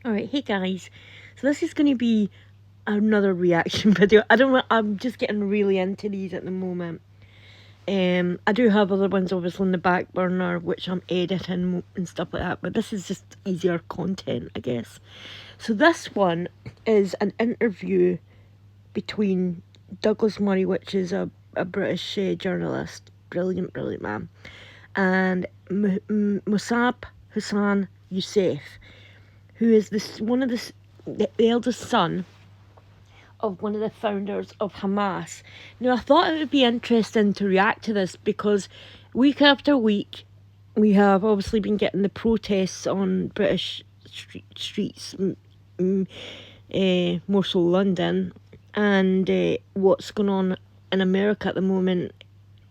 Alright, hey guys. So this is going to be another reaction video. I don't know, I'm just getting really into these at the moment. I do have other ones obviously in the back burner, which I'm editing and stuff like that, but this is just easier content, I guess. So this one is an interview between Douglas Murray, which is a British, and Mosab Hassan Yousef, who is the eldest son of one of the founders of Hamas. Now, I thought it would be interesting to react to this because week after week, we have obviously been getting the protests on British streets, more so London, and what's going on in America at the moment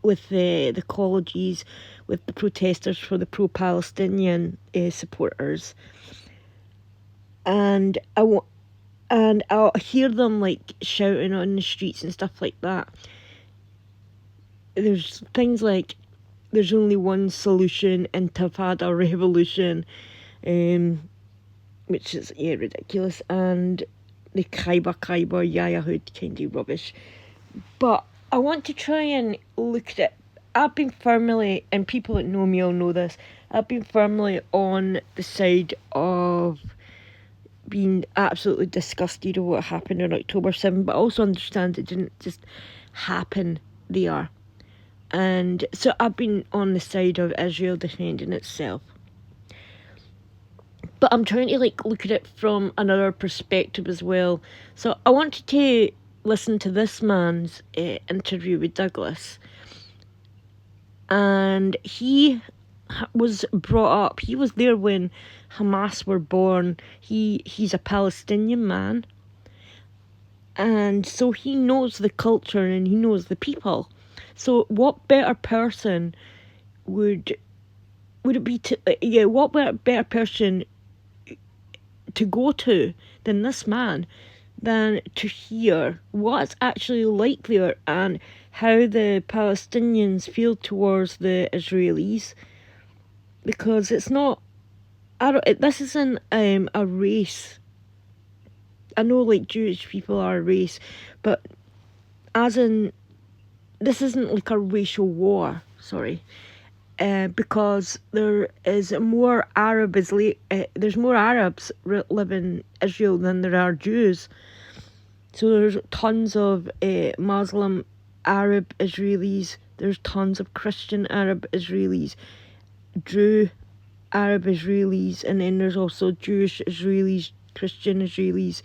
with the colleges, with the protesters for the pro-Palestinian supporters. And I'll hear them like shouting on the streets and stuff like that. There's things like there's only one solution, intifada revolution, which is ridiculous, and the Kaiba Yaya Hood kind of rubbish. But I want to try and look at it. I've been firmly, and people that know me all know this, I've been firmly on the side of being absolutely disgusted of what happened on October 7th, but I also understand it didn't just happen there. And so I've been on the side of Israel defending itself. But I'm trying to look at it from another perspective as well. So I wanted to listen to this man's interview with Douglas. And he was brought up, he was there when Hamas were born. He's a Palestinian man, and so he knows the culture and he knows the people. So what better person would it be to what better person to go to than this man, than to hear what's actually like there and how the Palestinians feel towards the Israelis. Because it's not, this isn't a race. I know like Jewish people are a race, but as in, this isn't like a racial war, sorry. Because there is more there's more Arabs live in Israel than there are Jews. So there's tons of Muslim Arab Israelis, there's tons of Christian Arab Israelis, Jew Arab Israelis, and then there's also Jewish Israelis, Christian Israelis.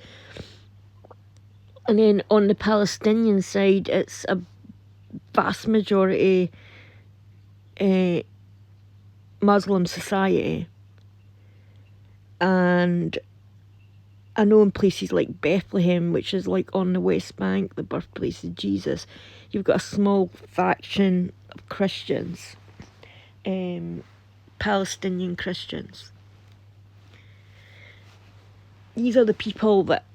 And then on the Palestinian side, it's a vast majority Muslim society. And I know in places like Bethlehem, which is like on the West Bank, the birthplace of Jesus, you've got a small faction of Christians, Palestinian Christians. These are the people that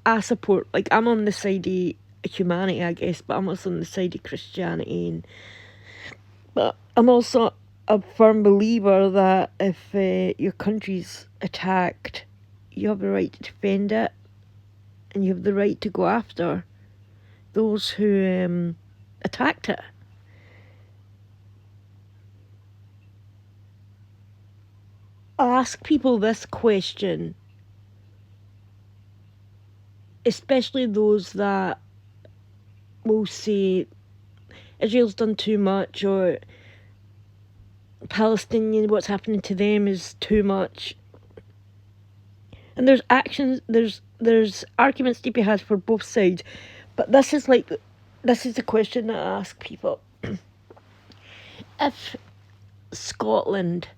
I support. Like, I'm on the side of humanity, I guess, but I'm also on the side of Christianity. But I'm also a firm believer that if your country's attacked, you have the right to defend it, and you have the right to go after those who attacked it. I ask people this question, especially those that will say Israel's done too much, or Palestinian, what's happening to them is too much. And there's arguments to be had for both sides, but this is the question that I ask people. If Scotland,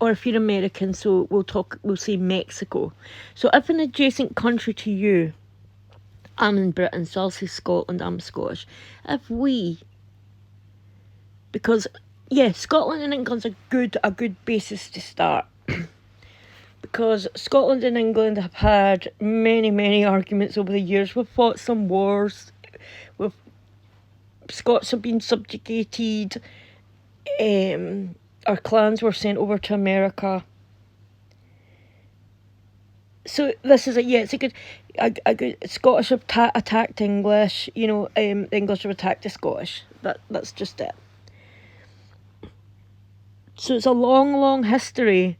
or if you're American, so we'll say Mexico. So if an adjacent country to you, I'm in Britain, so I'll say Scotland, I'm Scottish. Because Scotland and England's a good basis to start. Because Scotland and England have had many arguments over the years. We've fought some wars. Scots have been subjugated. Our clans were sent over to America. So this is it's a good Scottish attacked English. The English have attacked the Scottish. That's just it. So it's a long history.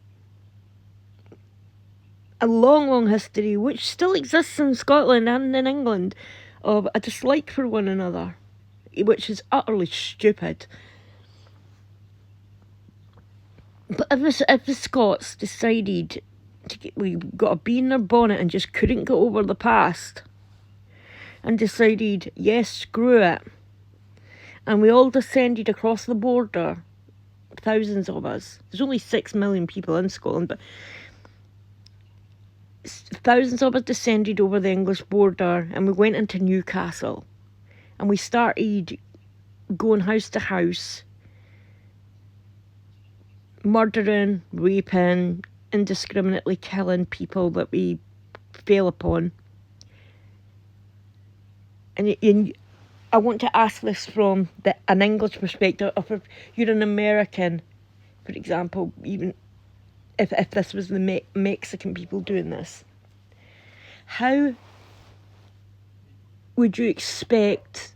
A long history which still exists in Scotland and in England of a dislike for one another, which is utterly stupid. But if the Scots decided we got a bee in their bonnet and just couldn't get over the past, and decided, yes, screw it, and we all descended across the border, thousands of us. There's only 6 million people in Scotland, but thousands of us descended over the English border, and we went into Newcastle, and we started going house to house, murdering, raping, indiscriminately killing people that we fell upon. And I want to ask this from an English perspective. If you're an American, for example, even if this was the Mexican people doing this, how would you expect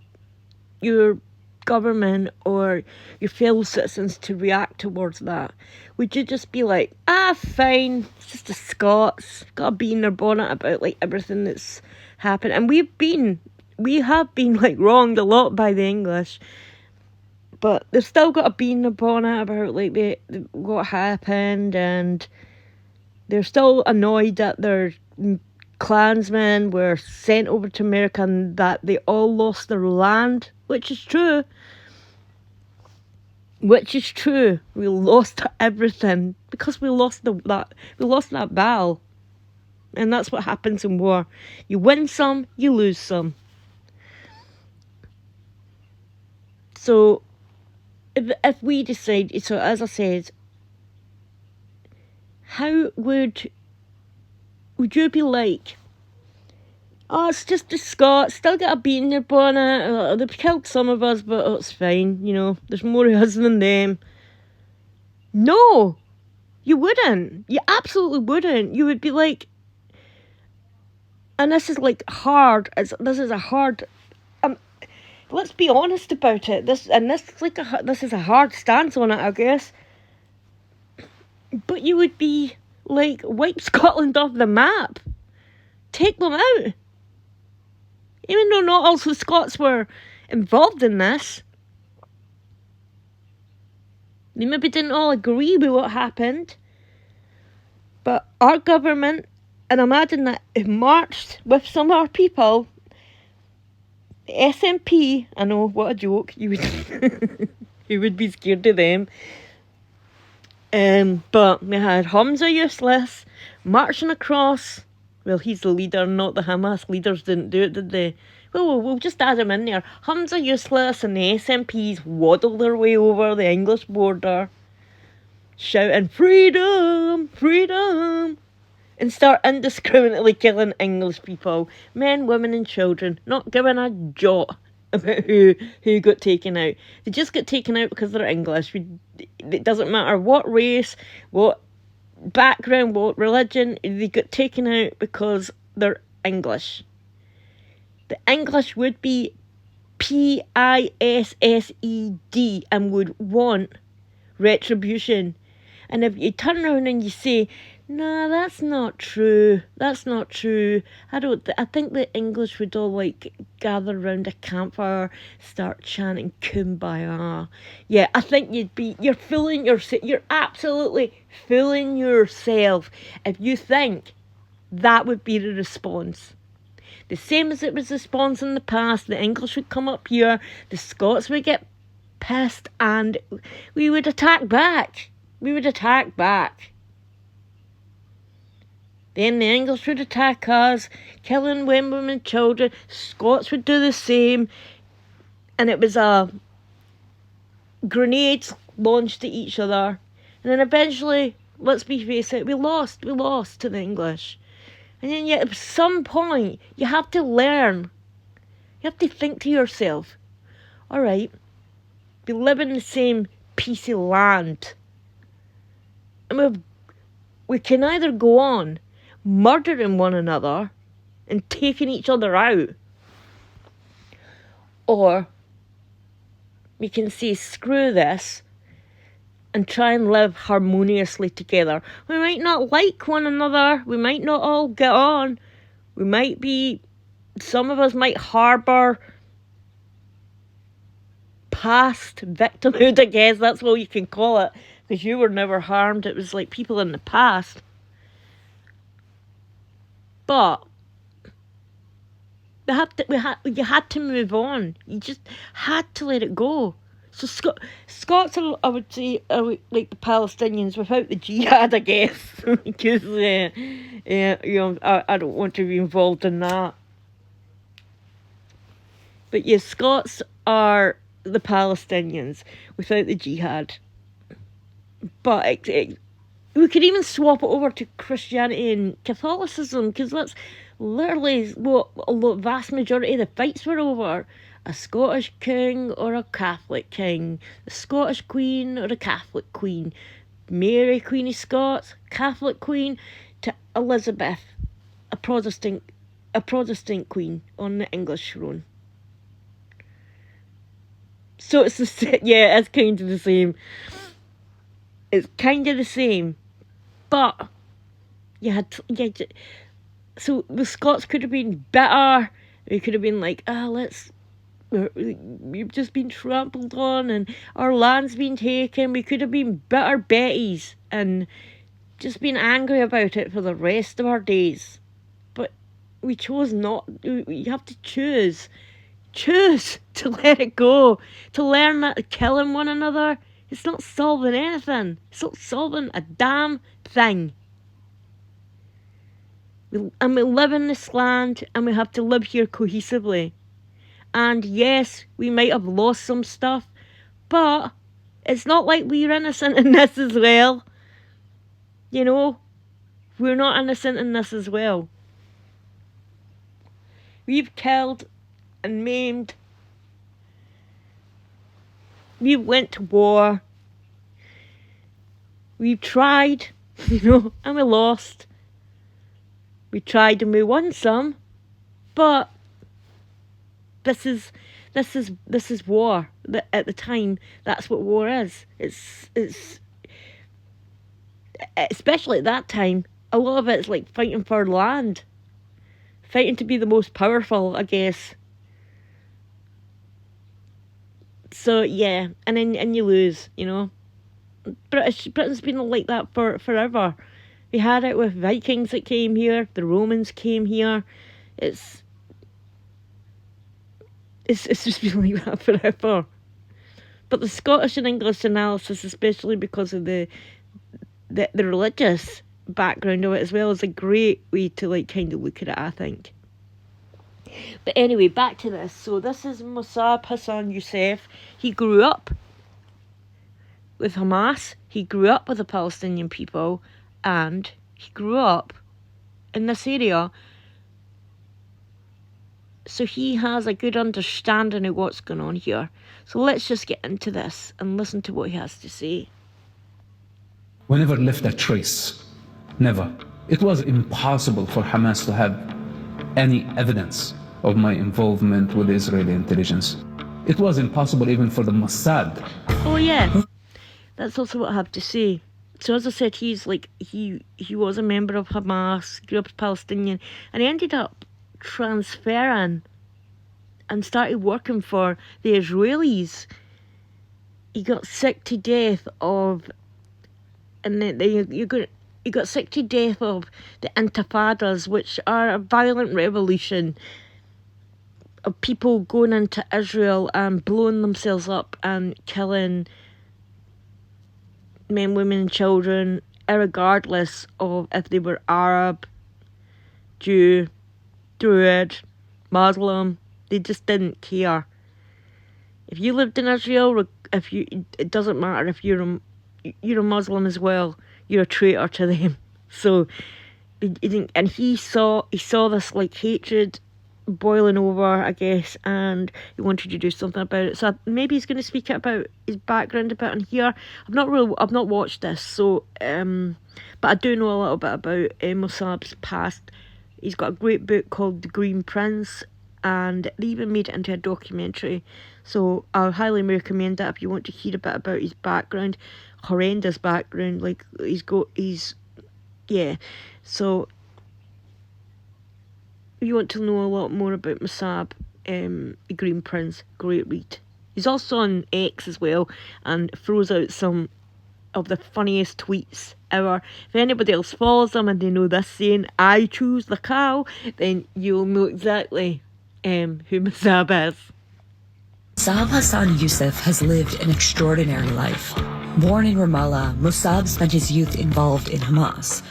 your government or your fellow citizens to react towards that? Would you just be like, fine, it's just the Scots, got to be in their bonnet about like everything that's happened? And we have been like wronged a lot by the English, but they've still got to be in their bonnet about like what happened, and they're still annoyed that their clansmen were sent over to America and that they all lost their land, which is true. We lost everything because we lost that battle. And that's what happens in war. You win some, you lose some. So if we decide, so as I said, how would you be like, it's just the Scots, still got a bee in their bonnet, they've killed some of us, but it's fine, there's more of us than them. No, you wouldn't. You absolutely wouldn't. You would be like, and this is like hard, this is a hard, let's be honest about it, this is a hard stance on it, I guess. But you would be like, wipe Scotland off the map. Take them out. Even though not all the Scots were involved in this. They maybe didn't all agree with what happened. But our government, and imagine that, marched with some of our people. The SNP, I know, what a joke. You would be scared of them. But we had Hamza Useless marching across. Well, he's the leader, not the Hamas leaders didn't do it, did they? Well, we'll just add him in there. Hamza Useless and the SNPs waddle their way over the English border, shouting, freedom, freedom, and start indiscriminately killing English people, men, women and children, not giving a jot about who got taken out. They just get taken out because they're English. It doesn't matter what race, what background, what religion, they got taken out because they're English. The English would be PISSED and would want retribution. And if you turn around and you say, no, that's not true, I think the English would all like gather round a campfire, start chanting Kumbaya. Yeah, I think you're absolutely fooling yourself if you think that would be the response. The same as it was the response in the past. The English would come up here, the Scots would get pissed, and we would attack back. Then the English would attack us, killing women and children. Scots would do the same. And it was grenades launched at each other. And then eventually, let's be face it, we lost to the English. And then yet at some point, you have to learn. You have to think to yourself, all right, we live in the same piece of land. And we can either go on murdering one another and taking each other out. Or we can say, screw this, and try and live harmoniously together. We might not like one another, we might not all get on, some of us might harbour past victimhood, I guess, that's what you can call it, because you were never harmed, it was like people in the past. But you had to move on. You just had to let it go. So Scots are, I would say, like the Palestinians without the jihad, I guess, because I don't want to be involved in that. But yes, Scots are the Palestinians without the jihad. But we could even swap it over to Christianity and Catholicism, because that's literally what the vast majority of the fights were over. A Scottish king or a Catholic king, a Scottish queen or a Catholic queen, Mary, Queen of Scots, Catholic queen, to Elizabeth, a Protestant queen on the English throne. So it's it's kind of the same. It's kind of the same, but so the Scots could have been better. We could have been like, we've just been trampled on and our land's been taken. We could have been better Bettys and just been angry about it for the rest of our days. But we chose not. You have to choose to let it go, to learn that killing one another, it's not solving anything. It's not solving a damn thing. And we live in this land and we have to live here cohesively. And yes, we might have lost some stuff, but it's not like we're innocent in this as well. You know, we're not innocent in this as well. We've killed and maimed. We went to war. We've tried, and we lost. We tried and we won some, but this is war. At the time, that's what war is. It's especially at that time. A lot of it's like fighting for land, fighting to be the most powerful, I guess. So yeah, and then you lose, Britain's been like that for forever. We had it with Vikings that came here, the Romans came here. It's just been like that forever. But the Scottish and English analysis, especially because of the religious background of it as well, is a great way to kind of look at it, I think. But anyway, back to this. So this is Mosab Hassan Yousef. He grew up with Hamas. He grew up with the Palestinian people. And he grew up in this area. So he has a good understanding of what's going on here. So let's just get into this and listen to what he has to say. We never left a trace. Never. It was impossible for Hamas to have any evidence of my involvement with Israeli intelligence. It was impossible even for the Mossad. Oh yeah, that's also what I have to say. So as I said, he was a member of Hamas, grew up as Palestinian, and he ended up transferring and started working for the Israelis. He got sick to death of, he got sick to death of the intifadas, which are a violent revolution of people going into Israel and blowing themselves up and killing men, women and children, irregardless of if they were Arab, Jew, Druid, Muslim. They just didn't care. If you lived in Israel, it doesn't matter if you're a Muslim as well. You're a traitor to them. So, and he saw this hatred boiling over, I guess, and he wanted to do something about it. So maybe he's going to speak about his background a bit on here. I've not watched this, so but I do know a little bit about Mosab's past. He's got a great book called The Green Prince, and they even made it into a documentary. So I highly recommend that if you want to hear a bit about his background, horrendous background. Like yeah. So if you want to know a lot more about Mosab, The Green Prince, great read. He's also on X as well, and throws out some of the funniest tweets ever. If anybody else follows him and they know this saying, "I choose the cow," then you'll know exactly who Mosab is. Mosab Hassan Yousef has lived an extraordinary life. Born in Ramallah, Mosab spent his youth involved in Hamas.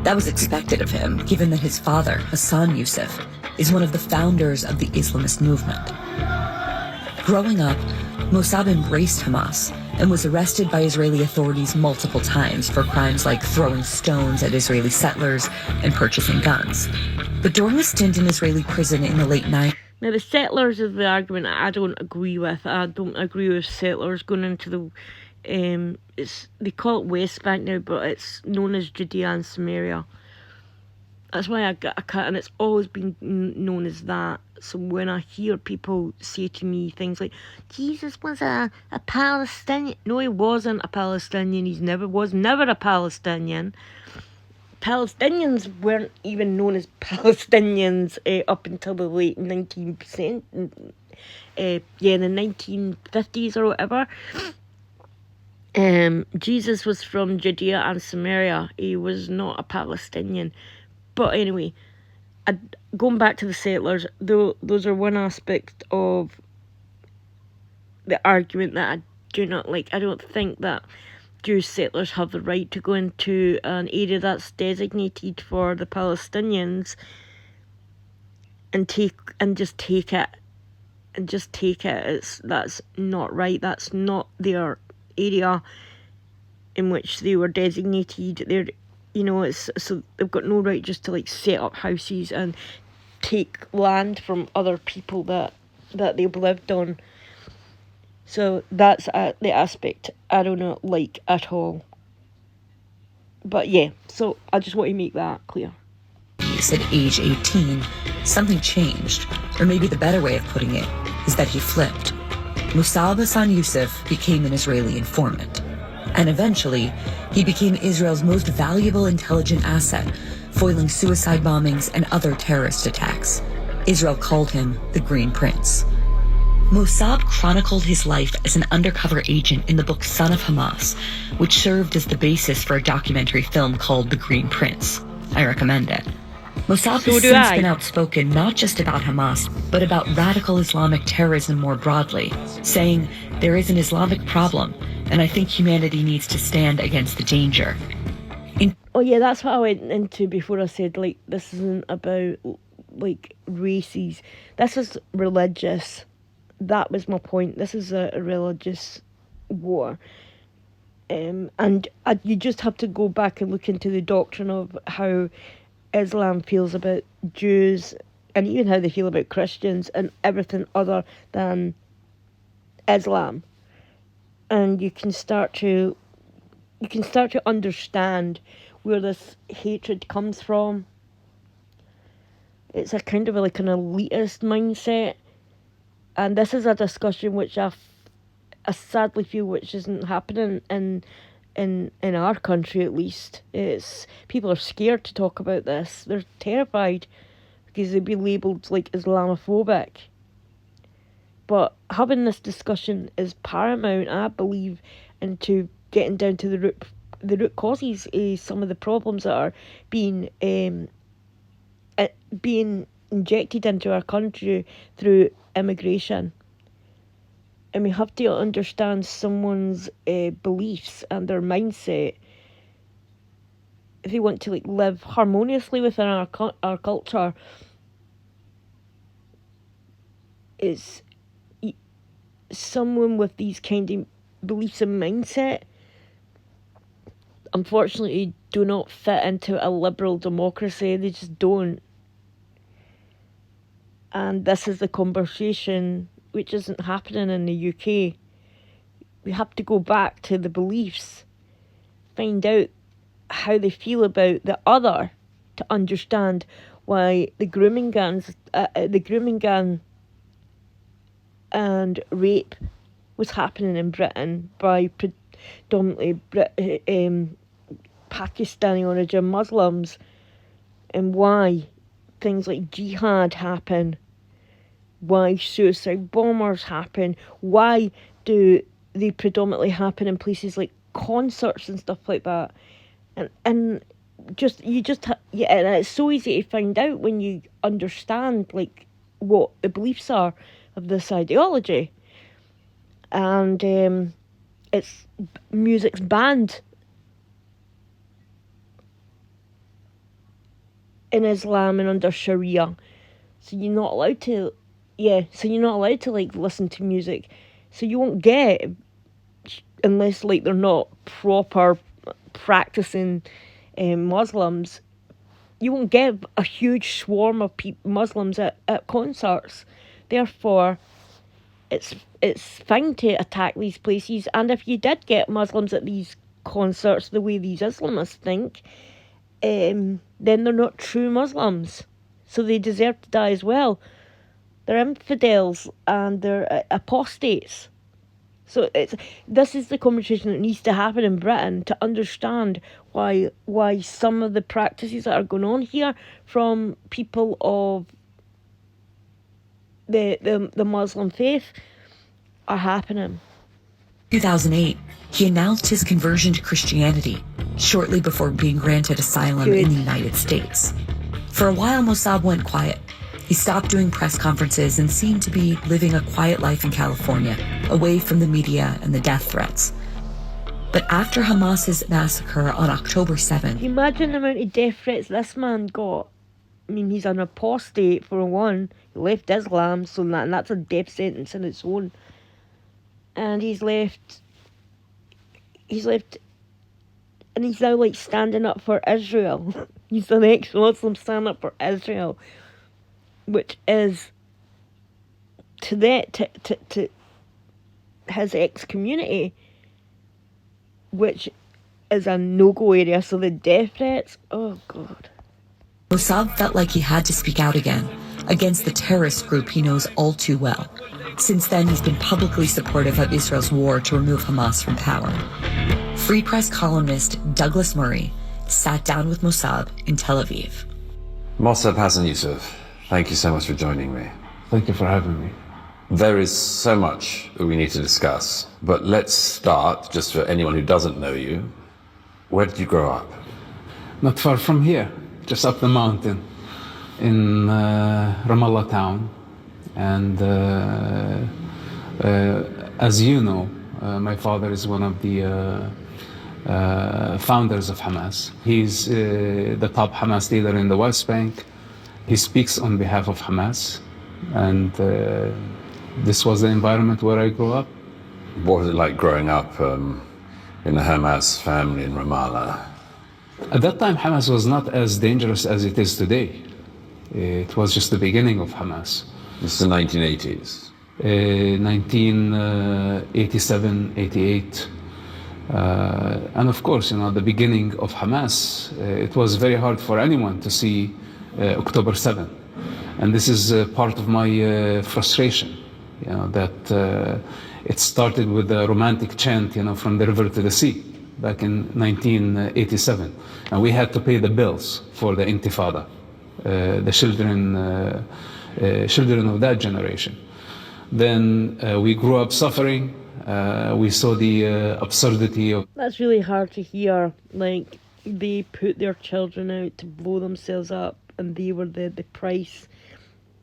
That was expected of him, given that his father, Hassan Yousef, is one of the founders of the Islamist movement. Growing up, Mosab embraced Hamas and was arrested by Israeli authorities multiple times for crimes like throwing stones at Israeli settlers and purchasing guns. But during a stint in Israeli prison in the late 90s, now, the settlers is the argument I don't agree with. I don't agree with settlers going into the they call it West Bank now, but it's known as Judea and Samaria. That's why I can't, and it's always been known as that. So when I hear people say to me things like, Jesus was a Palestinian. No, he wasn't a Palestinian. Never a Palestinian. Palestinians weren't even known as Palestinians up until the late 19%. In the 1950s or whatever. Jesus was from Judea and Samaria. He was not a Palestinian. But anyway, going back to the settlers, those are one aspect of the argument that I do not like. I don't think that Jewish settlers have the right to go into an area that's designated for the Palestinians and just take it. That's not right. That's not their area in which they were designated. So they've got no right just to like set up houses and take land from other people that they've lived on. So that's the aspect I don't like at all. But yeah, so I just want to make that clear. At age 18, something changed, or maybe the better way of putting it is that he flipped. Mosab Hassan Yousef became an Israeli informant, and eventually he became Israel's most valuable intelligent asset, foiling suicide bombings and other terrorist attacks. Israel called him the Green Prince. Mosab chronicled his life as an undercover agent in the book Son of Hamas, which served as the basis for a documentary film called The Green Prince. I recommend it. Mosab has since been outspoken not just about Hamas, but about radical Islamic terrorism more broadly, saying there is an Islamic problem, and I think humanity needs to stand against the danger. That's what I went into before I said, like, this isn't about, like, races. This is religious. That was my point. This is a religious war. And you just have to go back and look into the doctrine of how Islam feels about Jews, and even how they feel about Christians and everything other than Islam. And you can start to understand where this hatred comes from. It's a kind of like an elitist mindset, and this is a discussion which I sadly feel which isn't happening in our country, at least. It's people are scared to talk about this. They're terrified because they'd be labelled like Islamophobic. But having this discussion is paramount, I believe, into getting down to the root causes of some of the problems that are being injected into our country through immigration. And we have to understand someone's beliefs and their mindset if they want to live harmoniously within our culture. Is someone with these kind of beliefs and mindset, unfortunately, do not fit into a liberal democracy. They just don't. And this is the conversation which isn't happening in the UK. We have to go back to the beliefs, find out how they feel about the other, to understand why the grooming gang and rape was happening in Britain by predominantly Pakistani origin Muslims, and why things like jihad happen, why suicide bombers happen, why do they predominantly happen in places like concerts and stuff like that, and and it's so easy to find out when you understand like what the beliefs are of this ideology. And it's music's banned in Islam and under Sharia, so you're not allowed to. So you're not allowed to like listen to music, so you won't get, unless like they're not proper practicing Muslims, you won't get a huge swarm of Muslims at concerts. Therefore, it's fine to attack these places. And if you did get Muslims at these concerts the way these Islamists think, then they're not true Muslims, so they deserve to die as well. They're infidels and they're apostates. So this is the conversation that needs to happen in Britain, to understand why some of the practices that are going on here from people of the Muslim faith are happening. 2008, he announced his conversion to Christianity shortly before being granted asylum in the United States. For a while, Mosab went quiet. He stopped doing press conferences and seemed to be living a quiet life in California, away from the media and the death threats. But after Hamas's massacre on October 7th... Imagine the amount of death threats this man got. I mean, he's an apostate, for one. He left Islam, so that's a death sentence in its own. And he's left, and he's now like standing up for Israel. He's an ex-Muslim standing up for Israel, which is to his ex-community, which is a no-go area. So the death threats, oh God. Mosab felt like he had to speak out again against the terrorist group he knows all too well. Since then, he's been publicly supportive of Israel's war to remove Hamas from power. Free Press columnist Douglas Murray sat down with Mosab in Tel Aviv. Mosab, Hassan, Yousef, thank you so much for joining me. Thank you for having me. There is so much that we need to discuss, but let's start, just for anyone who doesn't know you. Where did you grow up? Not far from here, just up the mountain in Ramallah town. And as you know, my father is one of the founders of Hamas. He's the top Hamas leader in the West Bank. He speaks on behalf of Hamas, and this was the environment where I grew up. What was it like growing up in a Hamas family in Ramallah? At that time, Hamas was not as dangerous as it is today. It was just the beginning of Hamas. This is the 1980s. 1987, 88. And of course, the beginning of Hamas, it was very hard for anyone to see October 7th. And this is part of my frustration, that it started with a romantic chant, from the river to the sea, back in 1987. And we had to pay the bills for the Intifada, the children of that generation. Then we grew up suffering. We saw the absurdity of... That's really hard to hear. Like, they put their children out to blow themselves up, and they were the price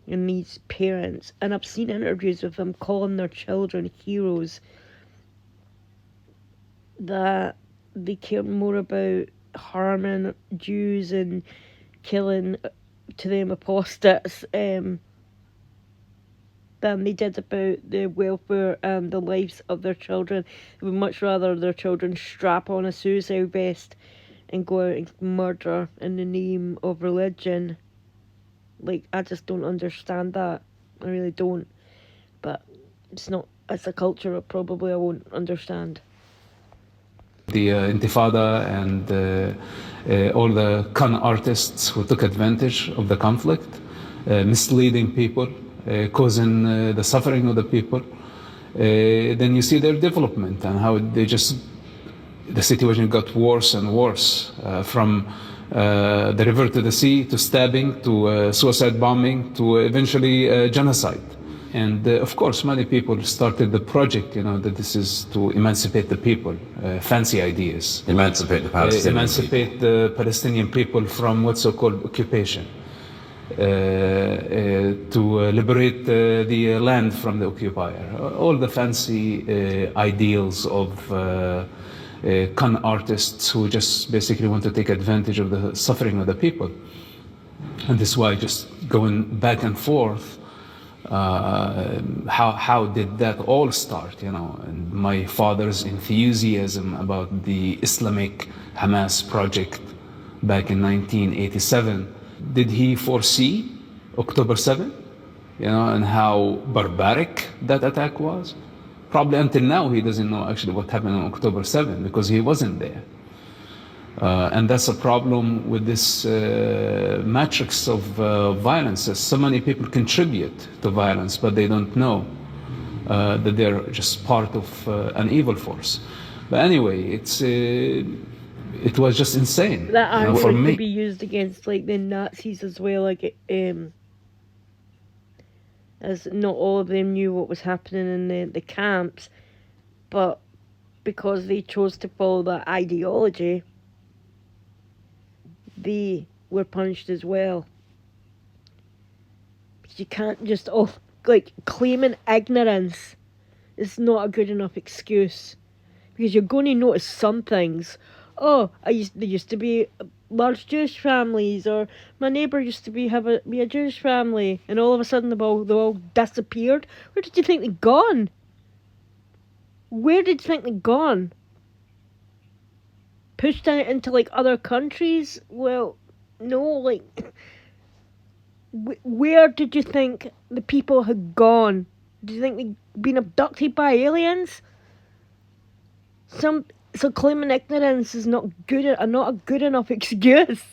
in these parents. And I've seen interviews with them calling their children heroes, that they care more about harming Jews and killing, to them, apostates, than they did about the welfare and the lives of their children. They would much rather their children strap on a suicide vest and go out and murder in the name of religion Like, I just don't understand that. I really don't. But it's not, it's a culture probably I won't understand. The Intifada and all the con artists who took advantage of the conflict, misleading people, causing the suffering of the people. Then you see their development and how the situation got worse and worse, from the river to the sea, to stabbing, to suicide bombing, to eventually genocide. And of course, many people started the project, that this is to emancipate the people, fancy ideas. Emancipate the Palestinians. Emancipate the Palestinian people from what's so-called occupation. To liberate the land from the occupier. All the fancy ideals of con artists who just basically want to take advantage of the suffering of the people. And this is why just going back and forth, how did that all start, and my father's enthusiasm about the Islamic Hamas project back in 1987. Did he foresee October 7, and how barbaric that attack was? Probably until now he doesn't know actually what happened on October 7 because he wasn't there. And that's a problem with this matrix of violence. So many people contribute to violence, but they don't know that they're just part of an evil force. But anyway, it was just insane. That for argument me. could be used against like the Nazis as well, as not all of them knew what was happening in the camps, but because they chose to follow that ideology, they were punished as well. You can't just claiming ignorance is not a good enough excuse, because you're going to notice some things. Oh, there used to be large Jewish families, or my neighbour used to be a Jewish family, and all of a sudden they all disappeared. Where did you think they'd gone? Where did you think they'd gone? Pushed out into other countries? Well, no, where did you think the people had gone? Do you think they'd been abducted by aliens? So claiming ignorance is not a good enough excuse.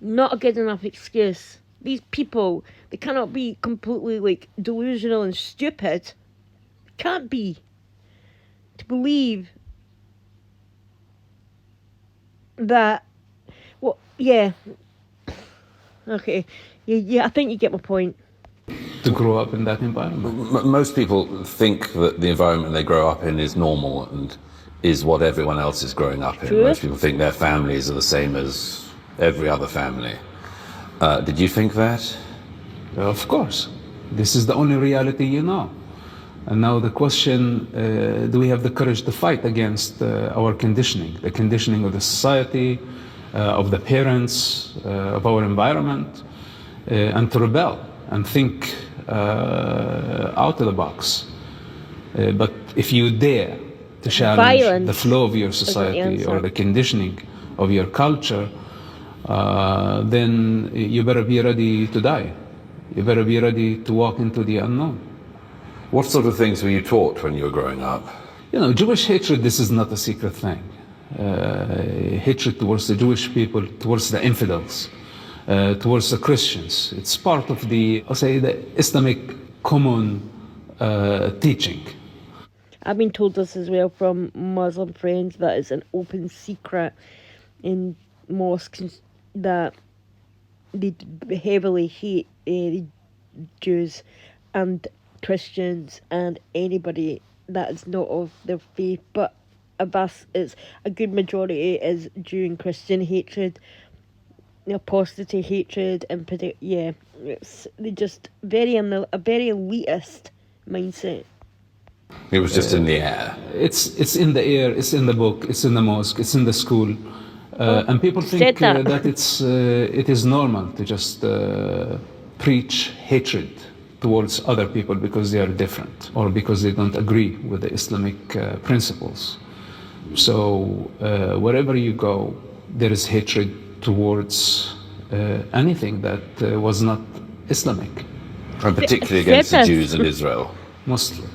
Not a good enough excuse. These people, they cannot be completely delusional and stupid. Can't be. To believe that, well, yeah. Okay. Yeah, I think you get my point. To grow up in that environment. Most people think that the environment they grow up in is normal and is what everyone else is growing up in. True. Most people think their families are the same as every other family. Did you think that? Of course. This is the only reality you know. And now the question, do we have the courage to fight against our conditioning, the conditioning of the society, of the parents, of our environment, and to rebel and think out of the box. But if you dare to challenge Violence the flow of your isn't the society answer. or the conditioning of your culture, then you better be ready to die. You better be ready to walk into the unknown. What sort of things were you taught when you were growing up? Jewish hatred, this is not a secret thing. Hatred towards the Jewish people, towards the infidels, towards the Christians. It's part of the Islamic common teaching. I've been told this as well from Muslim friends, that it's an open secret in mosques that they heavily hate the Jews and Christians and anybody that is not of their faith, but it's a good majority is Jew and Christian hatred, apostasy hatred, and they just a very elitist mindset. It was just in the air. It's in the air, it's in the book, it's in the mosque, it's in the school, and people think that it is normal to just preach hatred towards other people because they are different or because they don't agree with the Islamic principles. So wherever you go, there is hatred towards anything that was not Islamic, And particularly against the Except Jews in Israel. mostly.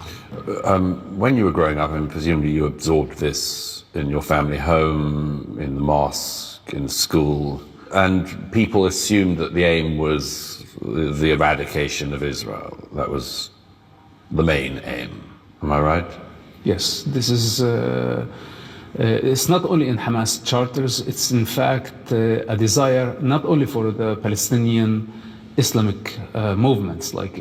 When you were growing up, and presumably you absorbed this in your family home, in the mosque, in school, and people assumed that the aim was the eradication of Israel. That was the main aim. Am I right? Yes, this is. It's not only in Hamas charters, it's in fact a desire not only for the Palestinian Islamic movements like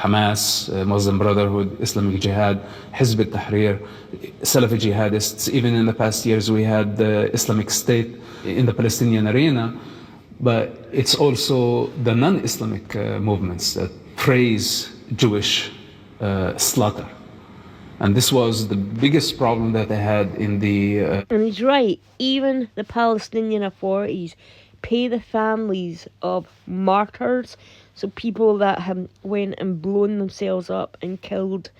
Hamas, Muslim Brotherhood, Islamic Jihad, Hizb al-Tahrir, Salafi jihadists. Even in the past years, we had the Islamic State in the Palestinian arena, but it's also the non-Islamic movements that praise Jewish slaughter. And this was the biggest problem that they had in the. And he's right. Even the Palestinian authorities pay the families of martyrs, so people that have went and blown themselves up and killed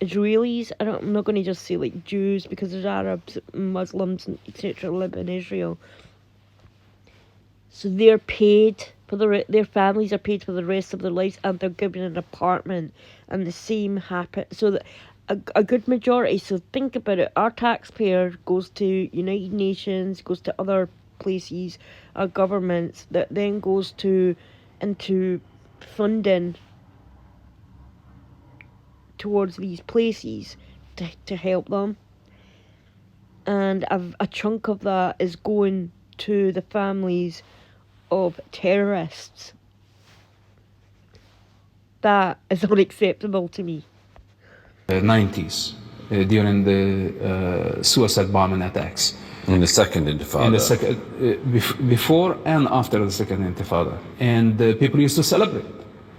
Israelis. I'm not going to just say like Jews, because there's Arabs, Muslims, and etc. live in Israel. So they're paid for their families are paid for the rest of their lives, and they're given an apartment. And the same happen. So that a good majority. So think about it. Our taxpayer goes to United Nations, goes to other places, our governments, that then goes into funding towards these places to help them. And a chunk of that is going to the families of terrorists. That is unacceptable to me. 90s during the suicide bombing attacks. In the second Intifada. In the second, before and after the second Intifada, and people used to celebrate.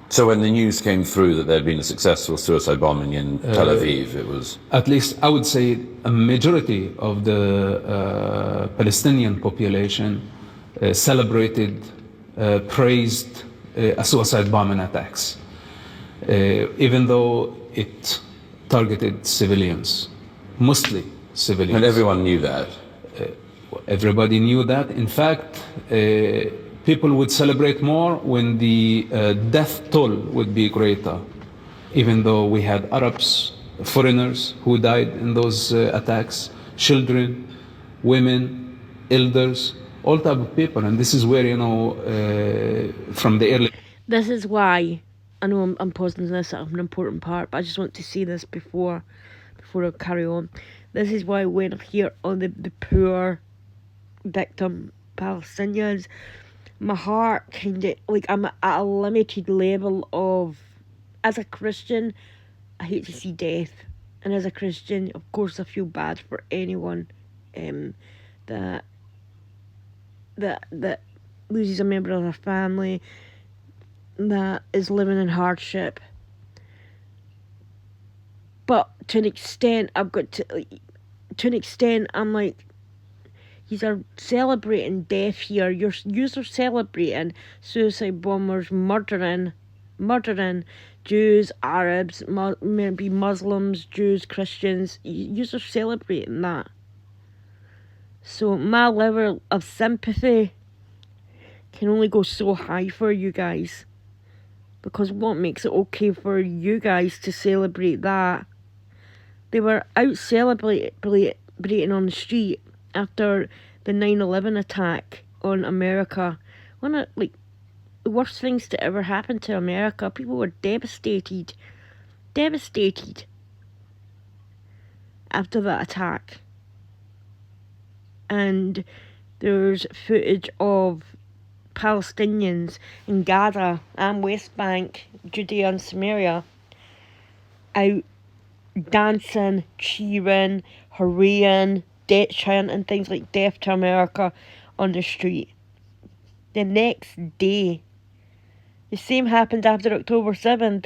So when the news came through that there had been a successful suicide bombing in Tel Aviv, it was... At least I would say a majority of the Palestinian population celebrated, praised suicide bombing attacks, even though it targeted civilians, mostly civilians. And everyone knew that. Everybody knew that. In fact, people would celebrate more when the death toll would be greater, even though we had Arabs, foreigners who died in those attacks, children, women, elders, all type of people. And this is where, from the early... This is why, I know I'm pausing this at an important part, but I just want to say this before I carry on. This is why when I hear on the poor victim Palestinians, my heart kind of, like, I'm at a limited level of, as a Christian, I hate to see death. And as a Christian, of course, I feel bad for anyone that loses a member of their family, that is living in hardship. But to an extent, I'm like, you are celebrating death here. You're celebrating suicide bombers murdering Jews, Arabs, maybe Muslims, Jews, Christians. You are celebrating that. So my level of sympathy can only go so high for you guys. Because what makes it okay for you guys to celebrate that? They were out celebrating on the street after the 9/11 attack on America. One of the worst things to ever happen to America. People were devastated after that attack. And there's footage of Palestinians in Gaza and West Bank, Judea and Samaria, out dancing, cheering, hurraying, chanting things like "Death to America" on the street. The next day, the same happened after October 7th.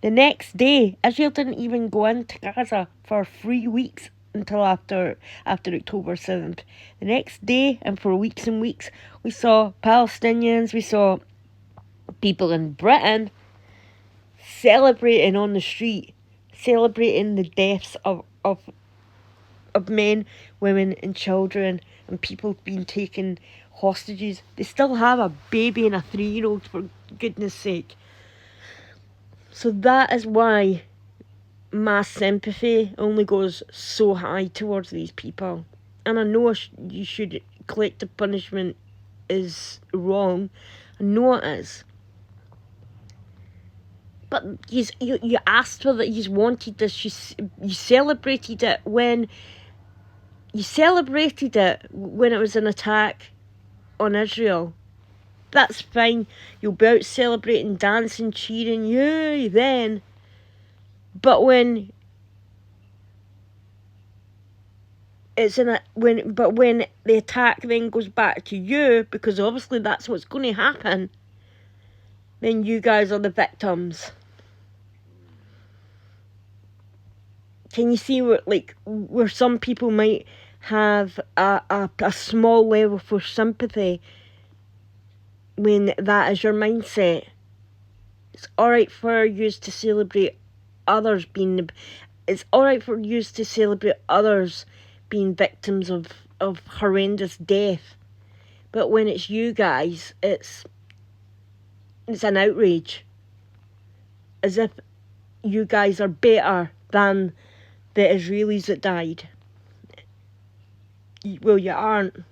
The next day, Israel didn't even go into Gaza for 3 weeks until after October 7th. The next day, and for weeks and weeks, we saw Palestinians, we saw people in Britain celebrating on the street, celebrating the deaths of men, women and children, and people being taken hostages. They still have a baby and a 3-year-old, for goodness sake. So that is why my sympathy only goes so high towards these people. And I know you should collective punishment is wrong. I know it is. But you asked for that. You wanted this. You celebrated it when it was an attack on Israel. That's fine. You'll be out celebrating, dancing, cheering, yay, then. But when when the attack then goes back to you, because obviously that's what's going to happen, then you guys are the victims. Can you see where some people might have a small level for sympathy when that is your mindset? It's alright for you to celebrate others being... It's alright for you to celebrate others being victims of horrendous death. But when it's you guys, it's an outrage. As if you guys are better than the Israelis that died. Well, you aren't.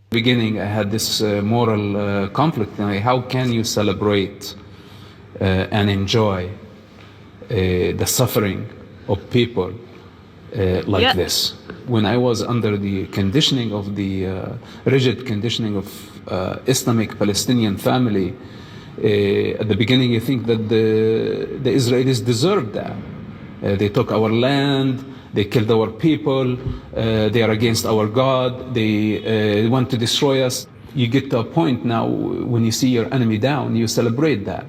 Beginning, I had this moral conflict. How can you celebrate and enjoy the suffering of people like this? When I was under the conditioning of the rigid conditioning of Islamic Palestinian family, at the beginning you think that the Israelis deserved that. They took our land, they killed our people, they are against our God, they want to destroy us. You get to a point now when you see your enemy down, you celebrate that.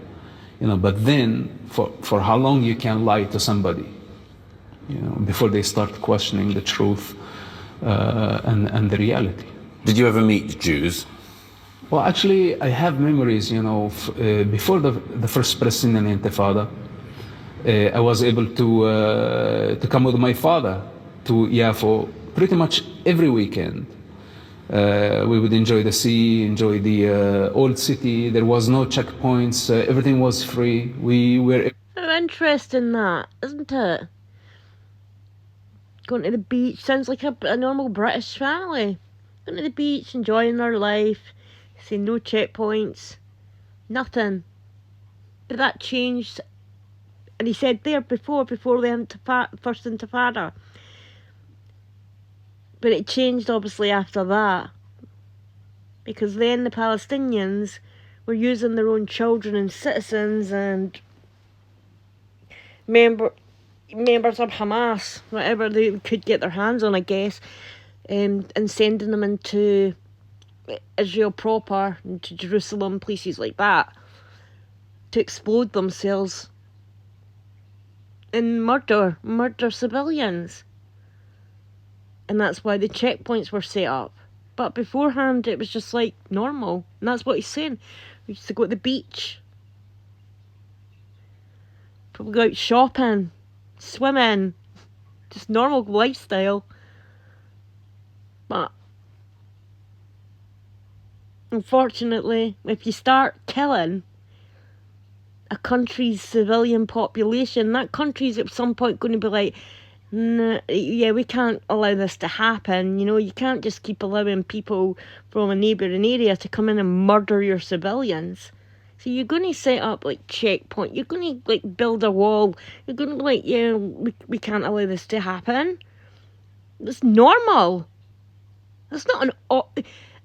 But then for how long you can lie to somebody, before they start questioning the truth and the reality. Did you ever meet Jews? Well, actually, I have memories, before the first Palestinian Intifada, I was able to come with my father to Yafo pretty much every weekend. We would enjoy the sea, enjoy the old city. There was no checkpoints. Everything was free. We were... How interesting that, isn't it? Going to the beach sounds like a normal British family. Going to the beach, enjoying their life. See, no checkpoints. Nothing. But that changed. And he said there before the first Intifada. But it changed obviously after that. Because then the Palestinians were using their own children and citizens and members of Hamas, whatever they could get their hands on, I guess, and sending them into Israel proper, into Jerusalem, places like that, to explode themselves and murder civilians. And that's why the checkpoints were set up. But beforehand, it was just like normal. And that's what he's saying. We used to go to the beach. Probably go out shopping, swimming. Just normal lifestyle. But unfortunately, if you start killing a country's civilian population, that country's at some point going to be like, nah, yeah, we can't allow this to happen. You can't just keep allowing people from a neighbouring area to come in and murder your civilians. So you're going to set up like checkpoint. You're going to like build a wall. You're going to we can't allow this to happen. It's normal. That's not an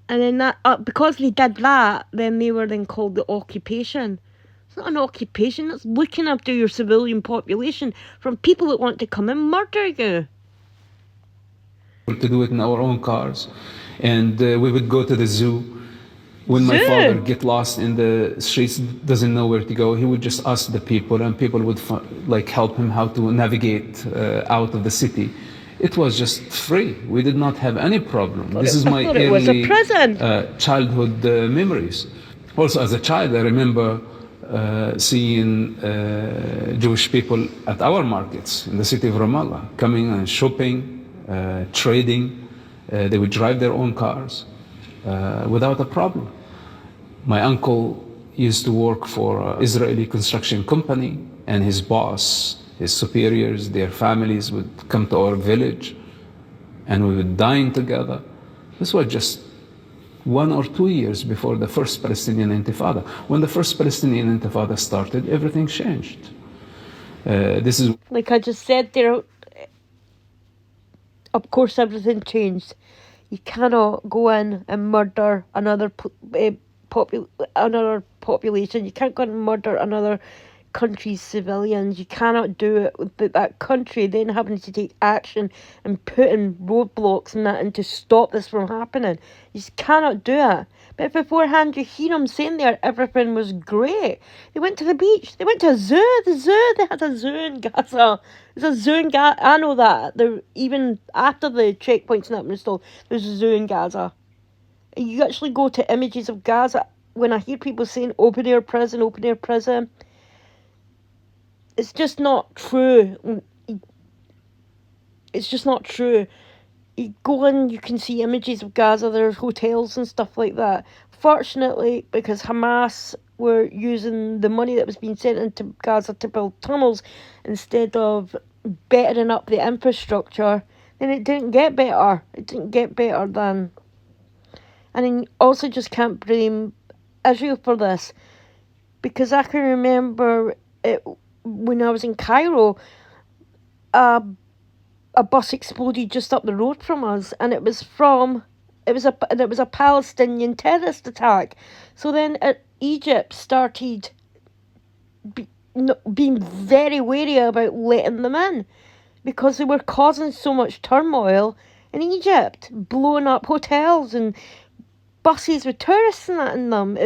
and then that because they did that, then they were then called the occupation. It's not an occupation. It's looking after your civilian population from people that want to come and murder you. To do it in our own cars, and we would go to the zoo. When my father get lost in the streets, doesn't know where to go, he would just ask the people, and people would help him how to navigate out of the city. It was just free. We did not have any problem. This is my early childhood memories. Also, as a child, I remember seeing Jewish people at our markets in the city of Ramallah, coming and shopping, trading, They would drive their own cars without a problem. My uncle used to work for an Israeli construction company, and his boss, his superiors, their families would come to our village, and we would dine together. This was just 1 or 2 years before the first Palestinian Intifada. When the first Palestinian Intifada started, everything changed. This is Like I just said there, of course everything changed. You cannot go in and murder another population. You can't go in and murder another country's civilians. You cannot do it with that country then having to take action and put in roadblocks and that and to stop this from happening. You just cannot do it. But beforehand you hear them saying there everything was great. They went to the beach. They went to a zoo. They had a zoo in Gaza. There's a zoo in Gaza. I know that. Even after the checkpoints and that were installed, there's a zoo in Gaza. You actually go to images of Gaza. When I hear people saying open air prison, it's just not true. It's just not true. You go in, you can see images of Gaza, there's hotels and stuff like that. Fortunately, because Hamas were using the money that was being sent into Gaza to build tunnels instead of bettering up the infrastructure, then it didn't get better. It didn't get better than... And then also just can't blame Israel for this. Because I can remember it, when I was in Cairo, a bus exploded just up the road from us, and it was a Palestinian terrorist attack. So then Egypt started being very wary about letting them in because they were causing so much turmoil in Egypt, blowing up hotels and buses with tourists and that in them.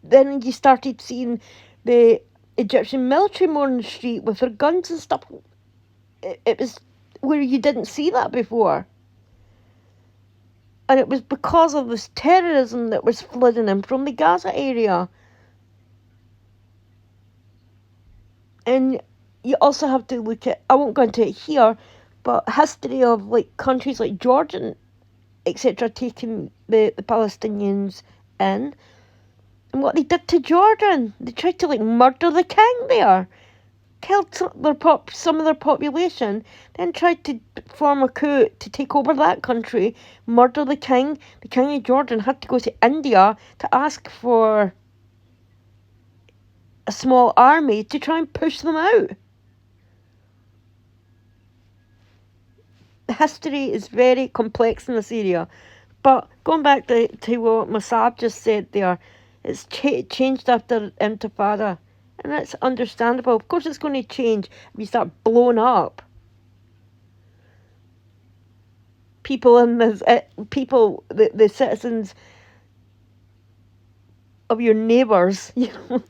Then you started seeing the Egyptian military more on the street with their guns and stuff. It was where you didn't see that before. And it was because of this terrorism that was flooding in from the Gaza area. And you also have to look at, I won't go into it here, but history of like countries like Jordan, etc., taking the Palestinians in. And what they did to Jordan, they tried to like murder the king there, killed some of their population, then tried to form a coup to take over that country, murder the king. The king of Jordan had to go to India to ask for a small army to try and push them out. The history is very complex in this area. But going back to what Mosab just said there, it's changed after Intifada, and that's understandable. Of course it's going to change if you start blowing up. People in this, the citizens of your neighbours, you know.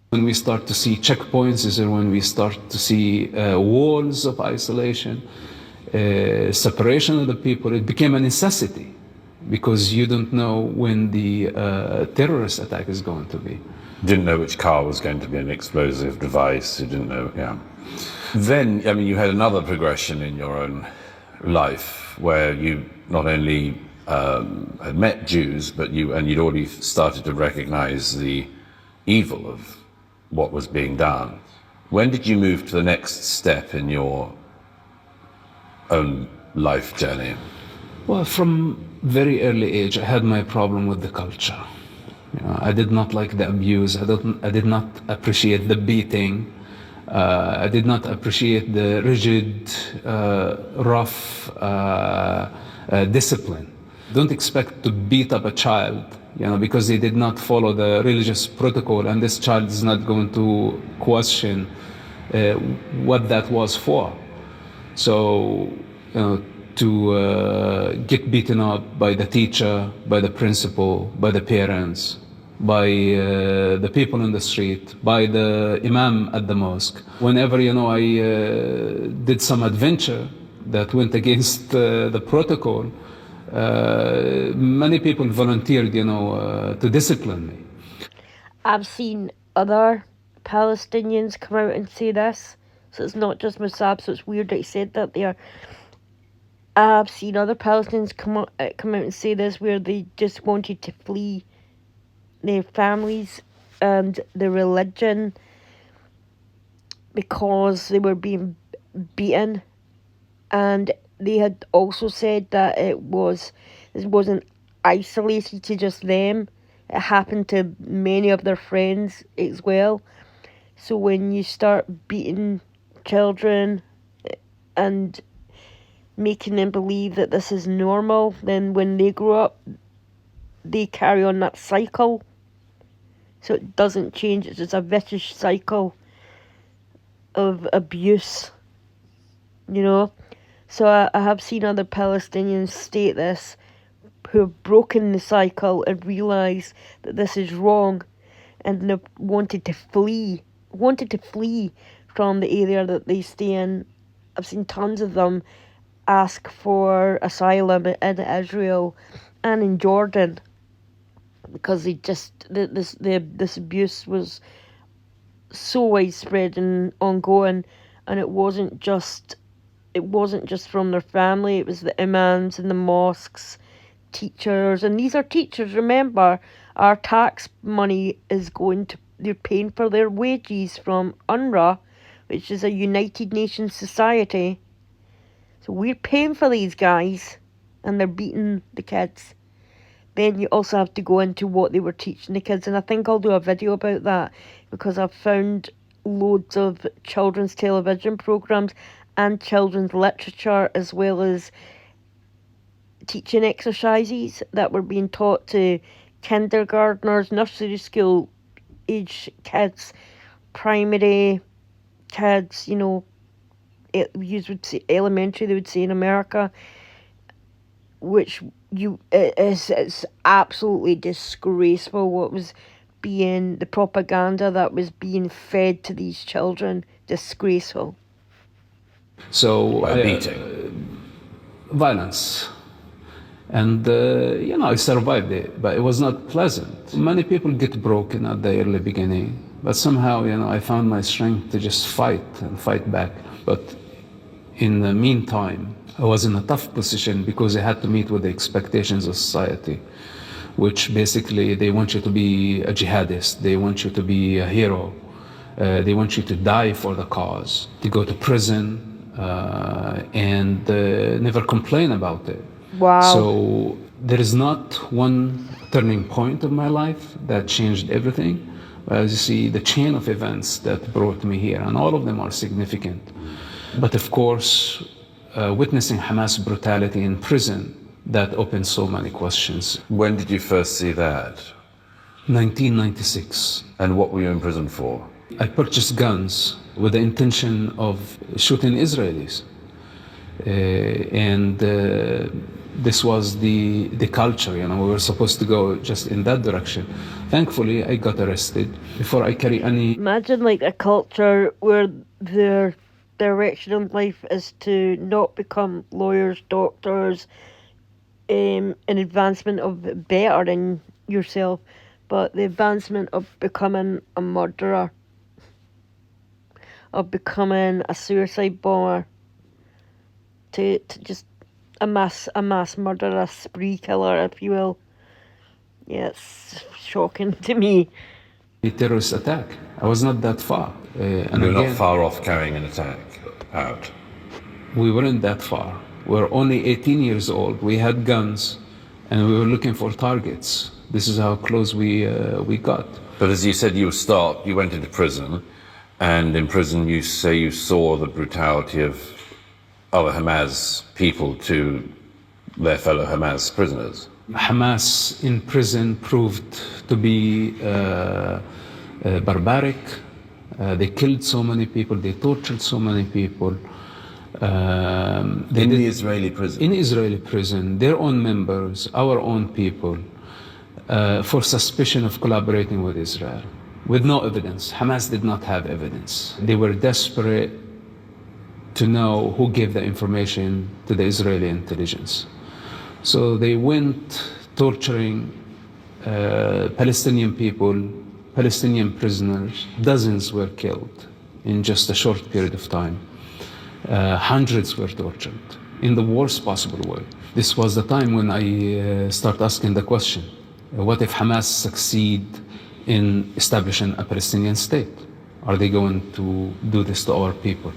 When we start to see checkpoints is when we start to see walls of isolation, separation of the people. It became a necessity because you don't know when the terrorist attack is going to be. Didn't know which car was going to be an explosive device. You didn't know, yeah. Then, I mean, you had another progression in your own life where you not only had met Jews, but you'd already started to recognize the evil of what was being done. When did you move to the next step in your own life journey? Well, from very early age, I had my problem with the culture. You know, I did not like the abuse. I did not appreciate the beating. I did not appreciate the rigid, rough discipline. Don't expect to beat up a child, you know, because they did not follow the religious protocol, and this child is not going to question what that was for. So, you know, to get beaten up by the teacher, by the principal, by the parents, by the people in the street, by the imam at the mosque. Whenever, you know, I did some adventure that went against the protocol, many people volunteered, you know, to discipline me. I've seen other Palestinians come out and say this, so it's not just Mosab, so it's weird that he said that there. I've seen other Palestinians come out and say this, where they just wanted to flee their families and their religion because they were being beaten, and they had also said that it wasn't isolated to just them. It happened to many of their friends as well. So when you start beating children and making them believe that this is normal, then when they grow up, they carry on that cycle. So it doesn't change. It's just a vicious cycle of abuse, you know. So I have seen other Palestinians state this, who have broken the cycle and realised that this is wrong, and have wanted to flee from the area that they stay in. I've seen tons of them ask for asylum in Israel and in Jordan, because this abuse was so widespread and ongoing, and it wasn't just from their family. It was the imams and the mosques, teachers, and these are teachers. Remember, our tax money is going to, they're paying for their wages from UNRWA, which is a United Nations society. So we're paying for these guys, and they're beating the kids. Then you also have to go into what they were teaching the kids, and I think I'll do a video about that, because I've found loads of children's television programs and children's literature, as well as teaching exercises that were being taught to kindergartners, nursery school age kids, primary kids, you know, you would say elementary, they would say in America, which it's absolutely disgraceful what was being, the propaganda that was being fed to these children. Disgraceful. So By beating. Violence. And, I survived it, but it was not pleasant. Many people get broken at the early beginning, but somehow, I found my strength to just fight and fight back. But in the meantime, I was in a tough position because I had to meet with the expectations of society, which basically they want you to be a jihadist, they want you to be a hero, they want you to die for the cause, to go to prison, and never complain about it. Wow. So there is not one turning point of my life that changed everything. As you see, the chain of events that brought me here, and all of them are significant. But of course, witnessing Hamas brutality in prison, that opened so many questions. When did you first see that? 1996. And what were you in prison for? I purchased guns with the intention of shooting Israelis. This was the culture, we were supposed to go just in that direction. Thankfully, I got arrested before I carry any... Imagine like a culture where their direction in life is to not become lawyers, doctors, an advancement of bettering yourself, but the advancement of becoming a murderer, of becoming a suicide bomber, to just a mass murderer, a spree killer, if you will. Yeah, it's shocking to me. A terrorist attack. I was not that far. And you're not far off carrying an attack out. We weren't that far. We were only 18 years old. We had guns, and we were looking for targets. This is how close we got. But as you said, you stopped, you went into prison, and in prison you say you saw the brutality of other Hamas people to their fellow Hamas prisoners. Hamas in prison proved to be barbaric. They killed so many people, they tortured so many people. In the Israeli prison? In Israeli prison, their own members, our own people, for suspicion of collaborating with Israel, with no evidence. Hamas did not have evidence. They were desperate to know who gave the information to the Israeli intelligence. So they went torturing Palestinian people, Palestinian prisoners. Dozens were killed in just a short period of time. Hundreds were tortured. in the worst possible way. This was the time when I start asking the question, what if Hamas succeed in establishing a Palestinian state? Are they going to do this to our people?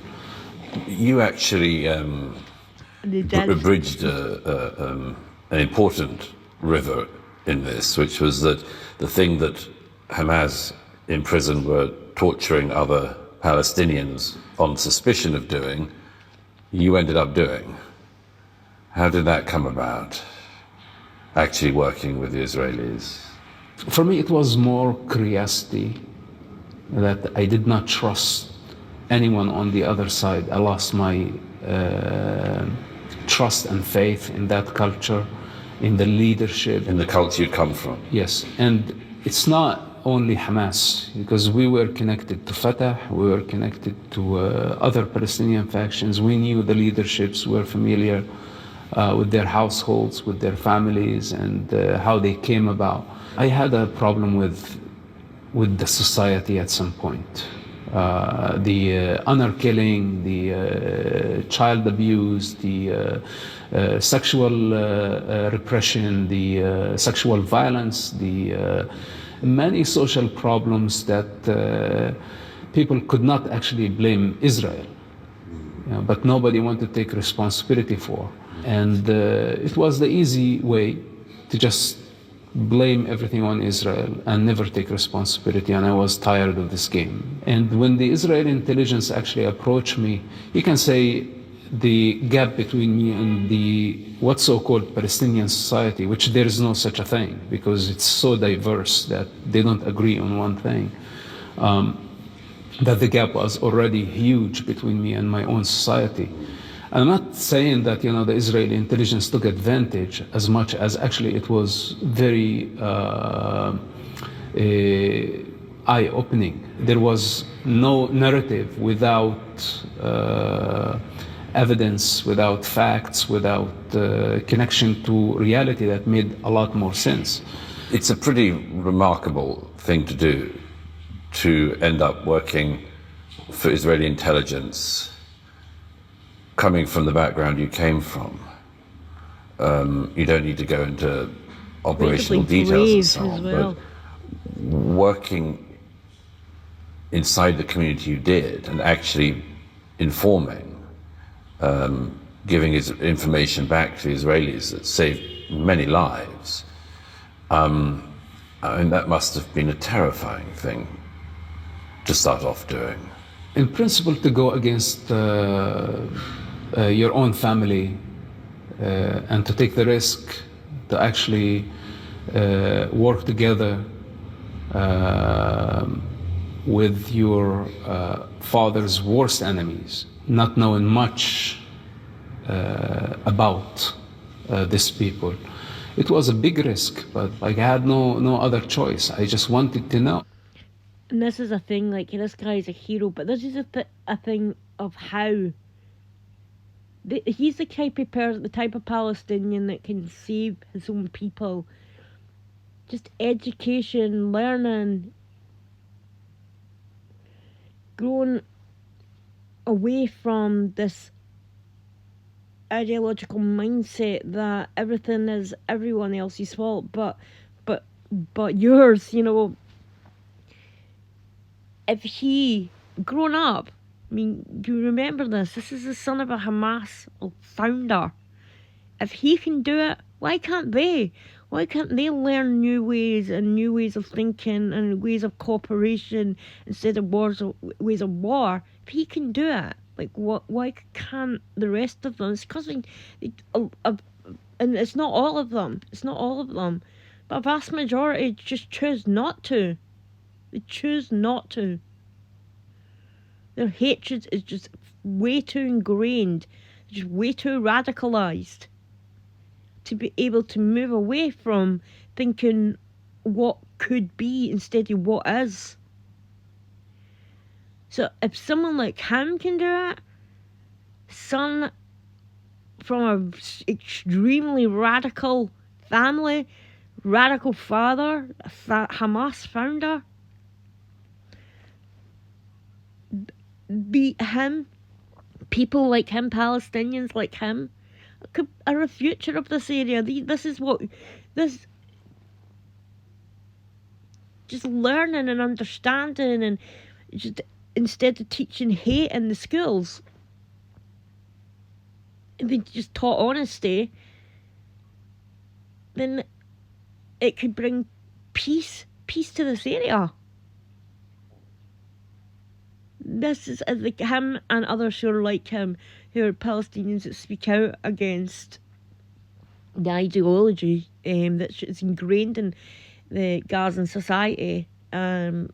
You actually The dead. bridged an important river in this, which was that the thing that Hamas in prison were torturing other Palestinians on suspicion of doing, you ended up doing. How did that come about? Actually working with the Israelis? For me, it was more curiosity that I did not trust anyone on the other side. I lost my trust and faith in that culture, in the leadership. In the culture you'd come from? Yes, and it's not only Hamas, because we were connected to Fatah, we were connected to other Palestinian factions. We knew the leaderships, were familiar with their households, with their families, and how they came about. I had a problem with the society at some point. The honor killing, the child abuse, the sexual repression, the sexual violence, the many social problems that people could not actually blame Israel, but nobody wanted to take responsibility for. And it was the easy way to just blame everything on Israel and never take responsibility, and I was tired of this game. And when the Israeli intelligence actually approached me, you can say the gap between me and the what's so-called Palestinian society, which there is no such a thing because it's so diverse that they don't agree on one thing, that the gap was already huge between me and my own society. I'm not saying that the Israeli intelligence took advantage as much as actually it was very eye-opening. There was no narrative without evidence, without facts, without connection to reality that made a lot more sense. It's a pretty remarkable thing to do, to end up working for Israeli intelligence coming from the background you came from. You don't need to go into operational details and so on, well. but working inside the community you did and actually informing, giving information back to the Israelis that saved many lives, I mean, that must have been a terrifying thing to start off doing. In principle, to go against your own family and to take the risk to actually work together with your father's worst enemies, not knowing much about these people. It was a big risk, but I had no other choice. I just wanted to know. And this is a thing, like, this guy's a hero, but this is a thing of how he's the type of person, the type of Palestinian that can save his own people. Just education, learning, growing away from this ideological mindset that everything is everyone else's fault, but yours. If he grown up, I mean, you remember this. This is the son of a Hamas founder. If he can do it, why can't they? Why can't they learn new ways and new ways of thinking and ways of cooperation instead of ways of war? If he can do it, like why can't the rest of them? It's because and it's not all of them. It's not all of them, but a vast majority just choose not to. They choose not to. Their hatred is just way too ingrained, just way too radicalized to be able to move away from thinking what could be instead of what is. So if someone like him can do it, son from an extremely radical family, radical father, a Hamas founder, be him, people like him, Palestinians like him, are a future of this area. This is what this just learning and understanding, and just instead of teaching hate in the schools, and they just taught honesty, then it could bring peace to this area. This is like him and others who are like him, who are Palestinians that speak out against the ideology that's ingrained in the Gazan society, are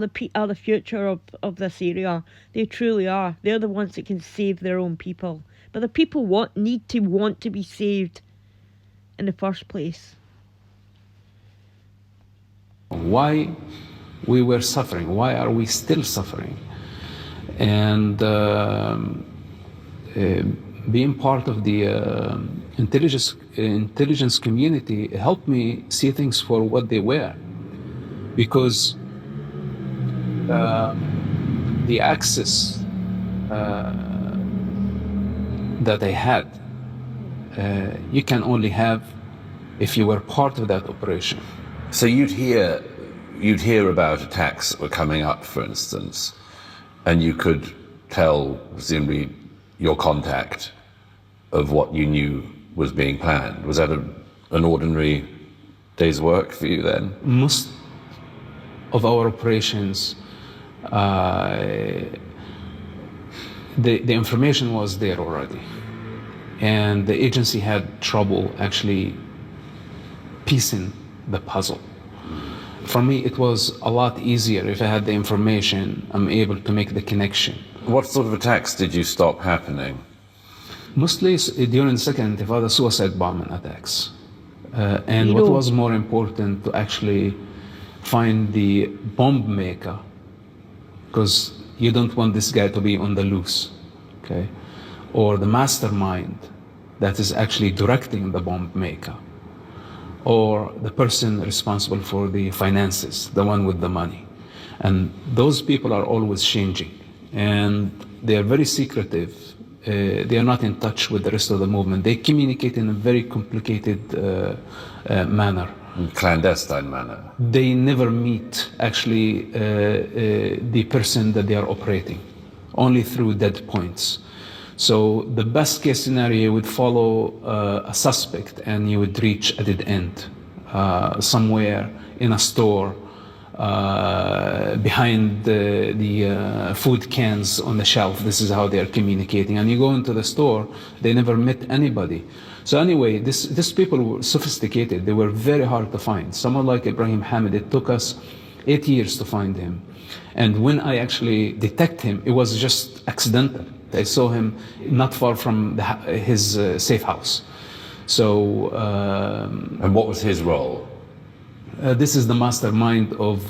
the future of this area. They truly are. They're the ones that can save their own people. But the people need to be saved in the first place. Why we were suffering? Why are we still suffering? And being part of the intelligence community helped me see things for what they were, because the access that I had, you can only have if you were part of that operation. So you'd hear about attacks that were coming up, for instance, and you could tell, presumably, your contact of what you knew was being planned. Was that an ordinary day's work for you then? Most of our operations, the information was there already, and the agency had trouble actually piecing the puzzle. For me, it was a lot easier if I had the information. I'm able to make the connection. What sort of attacks did you stop happening? Mostly during the second intifada, suicide bombing attacks. And what was more important, to actually find the bomb maker, because you don't want this guy to be on the loose, okay? Or the mastermind that is actually directing the bomb maker, or the person responsible for the finances, the one with the money. And those people are always changing, and they are very secretive. They are not in touch with the rest of the movement. They communicate in a very complicated manner. Clandestine manner. They never meet actually the person that they are operating, only through dead points. So the best case scenario, you would follow a suspect and you would reach a dead end somewhere in a store, behind the food cans on the shelf. This is how they are communicating. And you go into the store, they never met anybody. So anyway, these people were sophisticated. They were very hard to find. Someone like Ibrahim Hamid, it took us 8 years to find him. And when I actually detect him, it was just accidental. I saw him not far from his safe house. So, and what was his role? This is the mastermind of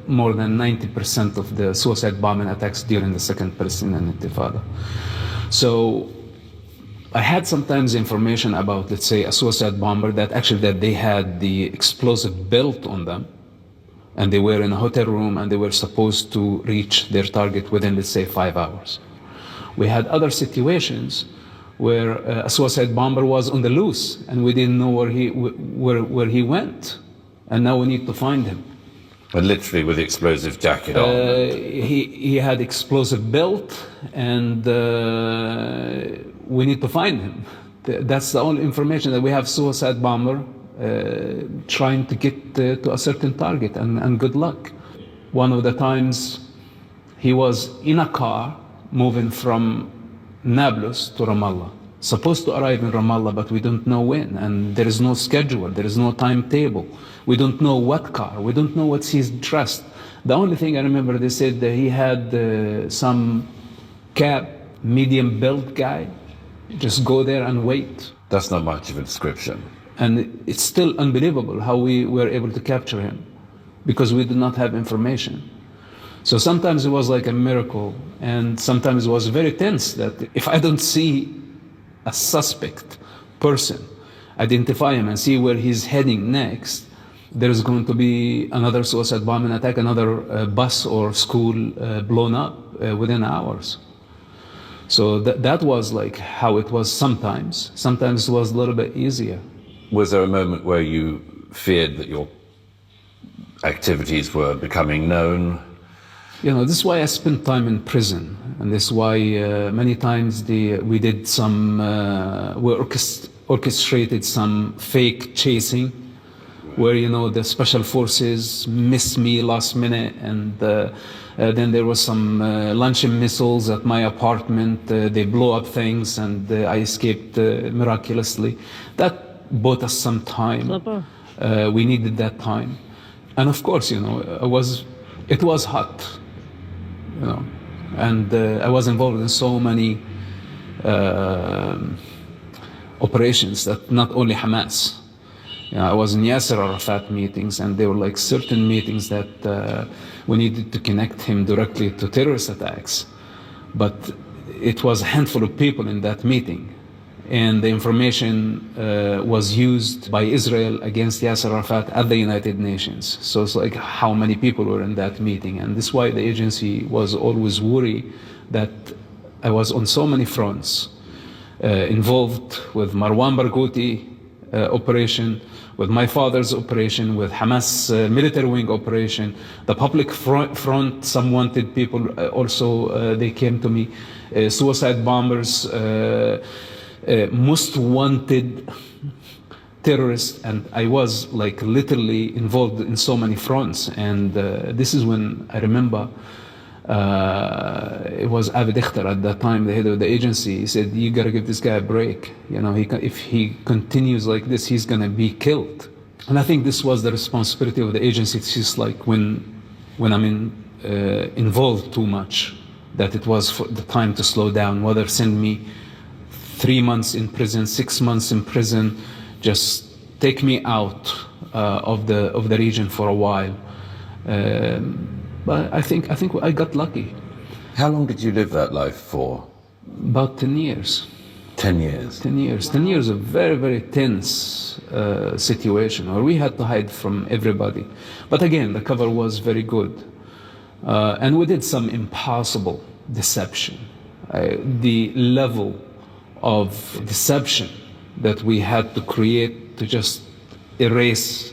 more than 90% of the suicide bombing attacks during the second Palestinian Intifada. So I had sometimes information about, let's say, a suicide bomber that they had the explosive built on them, and they were in a hotel room and they were supposed to reach their target within, let's say, 5 hours. We had other situations where a suicide bomber was on the loose and we didn't know where he went, and now we need to find him. And literally with the explosive jacket on. He had explosive built, and we need to find him. That's the only information that we have. Suicide bomber trying to get to a certain target, and good luck. One of the times he was in a car moving from Nablus to Ramallah, supposed to arrive in Ramallah, but we don't know when, and there is no schedule, there is no timetable. We don't know what car, we don't know what he's dressed. The only thing I remember, they said that he had some cab, medium built guy, just go there and wait. That's not much of a description. And it's still unbelievable how we were able to capture him, because we did not have information. So sometimes it was like a miracle, and sometimes it was very tense that if I don't see a suspect person, identify him and see where he's heading next, there's going to be another suicide bombing attack, another bus or school blown up within hours. So that was like how it was sometimes. Sometimes it was a little bit easier. Was there a moment where you feared that your activities were becoming known? This is why I spent time in prison, and this is why many times we did some, we orchestrated some fake chasing, where the special forces missed me last minute, and then there was some launching missiles at my apartment. They blew up things, and I escaped miraculously. That bought us some time. Clever. We needed that time, and of course, it was hot. And I was involved in so many operations that not only Hamas. I was in Yasser Arafat meetings, and there were like certain meetings that we needed to connect him directly to terrorist attacks. But it was a handful of people in that meeting, and the information was used by Israel against Yasser Arafat at the United Nations. So it's like how many people were in that meeting, and this is why the agency was always worried that I was on so many fronts, involved with Marwan Barghouti operation, with my father's operation, with Hamas military wing operation, the public front, some wanted people also, they came to me, suicide bombers, most wanted terrorists, and I was like literally involved in so many fronts. And this is when I remember it was Avi Dichter at that time, the head of the agency. He said, "You gotta give this guy a break. If he continues like this, he's gonna be killed." And I think this was the responsibility of the agency. It's just like when I'm involved too much, that it was for the time to slow down. Whether send me 3 months in prison, 6 months in prison, just take me out of the region for a while. But I think I got lucky. How long did you live that life for? About 10 years. 10 years. 10 years. 10 years of very, very tense situation where we had to hide from everybody. But again, the cover was very good. And we did some impossible deception. The level of deception that we had to create to just erase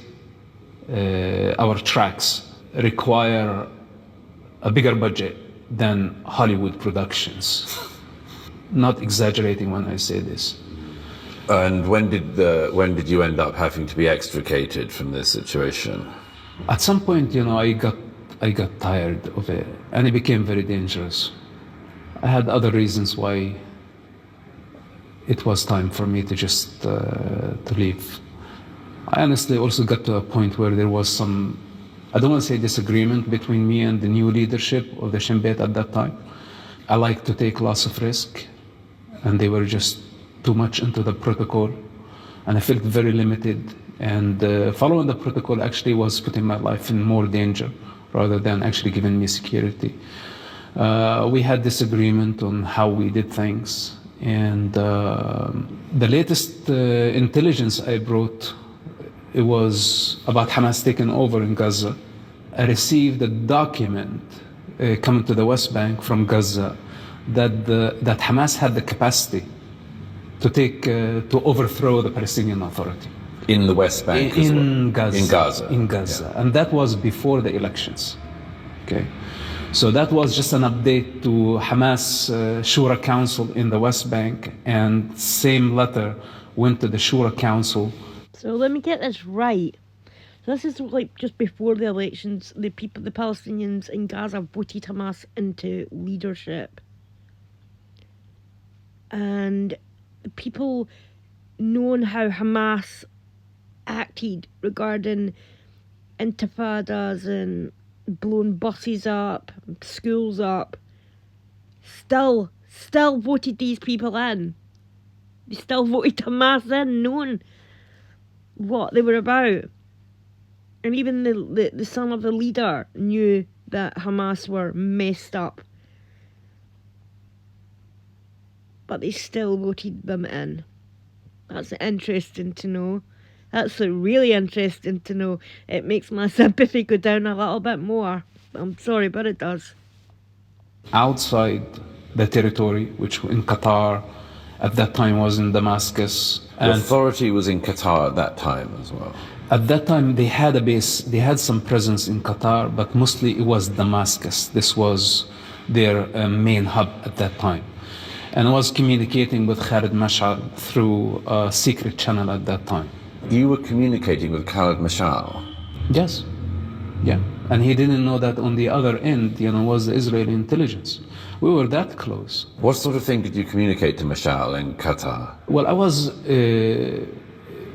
our tracks require a bigger budget than Hollywood productions. Not exaggerating when I say this. And when did you end up having to be extricated from this situation? At some point, I got tired of it, and it became very dangerous. I had other reasons why it was time for me to just to leave. I honestly also got to a point where there was some, I don't want to say disagreement between me and the new leadership of the Shin Bet at that time. I like to take lots of risk, and they were just too much into the protocol, and I felt very limited. And following the protocol actually was putting my life in more danger rather than actually giving me security. We had disagreement on how we did things, and the latest intelligence I brought, it was about Hamas taking over in Gaza. I received a document coming to the West Bank from Gaza that Hamas had the capacity to overthrow the Palestinian Authority. In the West Bank as well? In Gaza. In Gaza. In Gaza. Yeah. And that was before the elections. Okay. So that was just an update to Hamas Shura Council in the West Bank, and same letter went to the Shura Council. So let me get this right. So this is like just before the elections, the Palestinians in Gaza voted Hamas into leadership. And people knowing how Hamas acted regarding intifadas and blowing buses up, schools up, still voted these people in. They still voted Hamas in, knowing what they were about. And even the son of the leader knew that Hamas were messed up. But they still voted them in. That's interesting to know. That's really interesting to know. It makes my sympathy go down a little bit more. I'm sorry, but it does. Outside the territory, which in Qatar at that time was in Damascus. The And authority was in Qatar at that time as well. at that time, they had a base, they had some presence in Qatar, but mostly it was Damascus. This was their main hub at that time. And I was communicating with Khalid Mash'al through a secret channel at that time. You were communicating with Khalid Mash'al. Yes. Yeah. And he didn't know that on the other end, was the Israeli intelligence. We were that close. What sort of thing did you communicate to Mash'al in Qatar? Well, I was,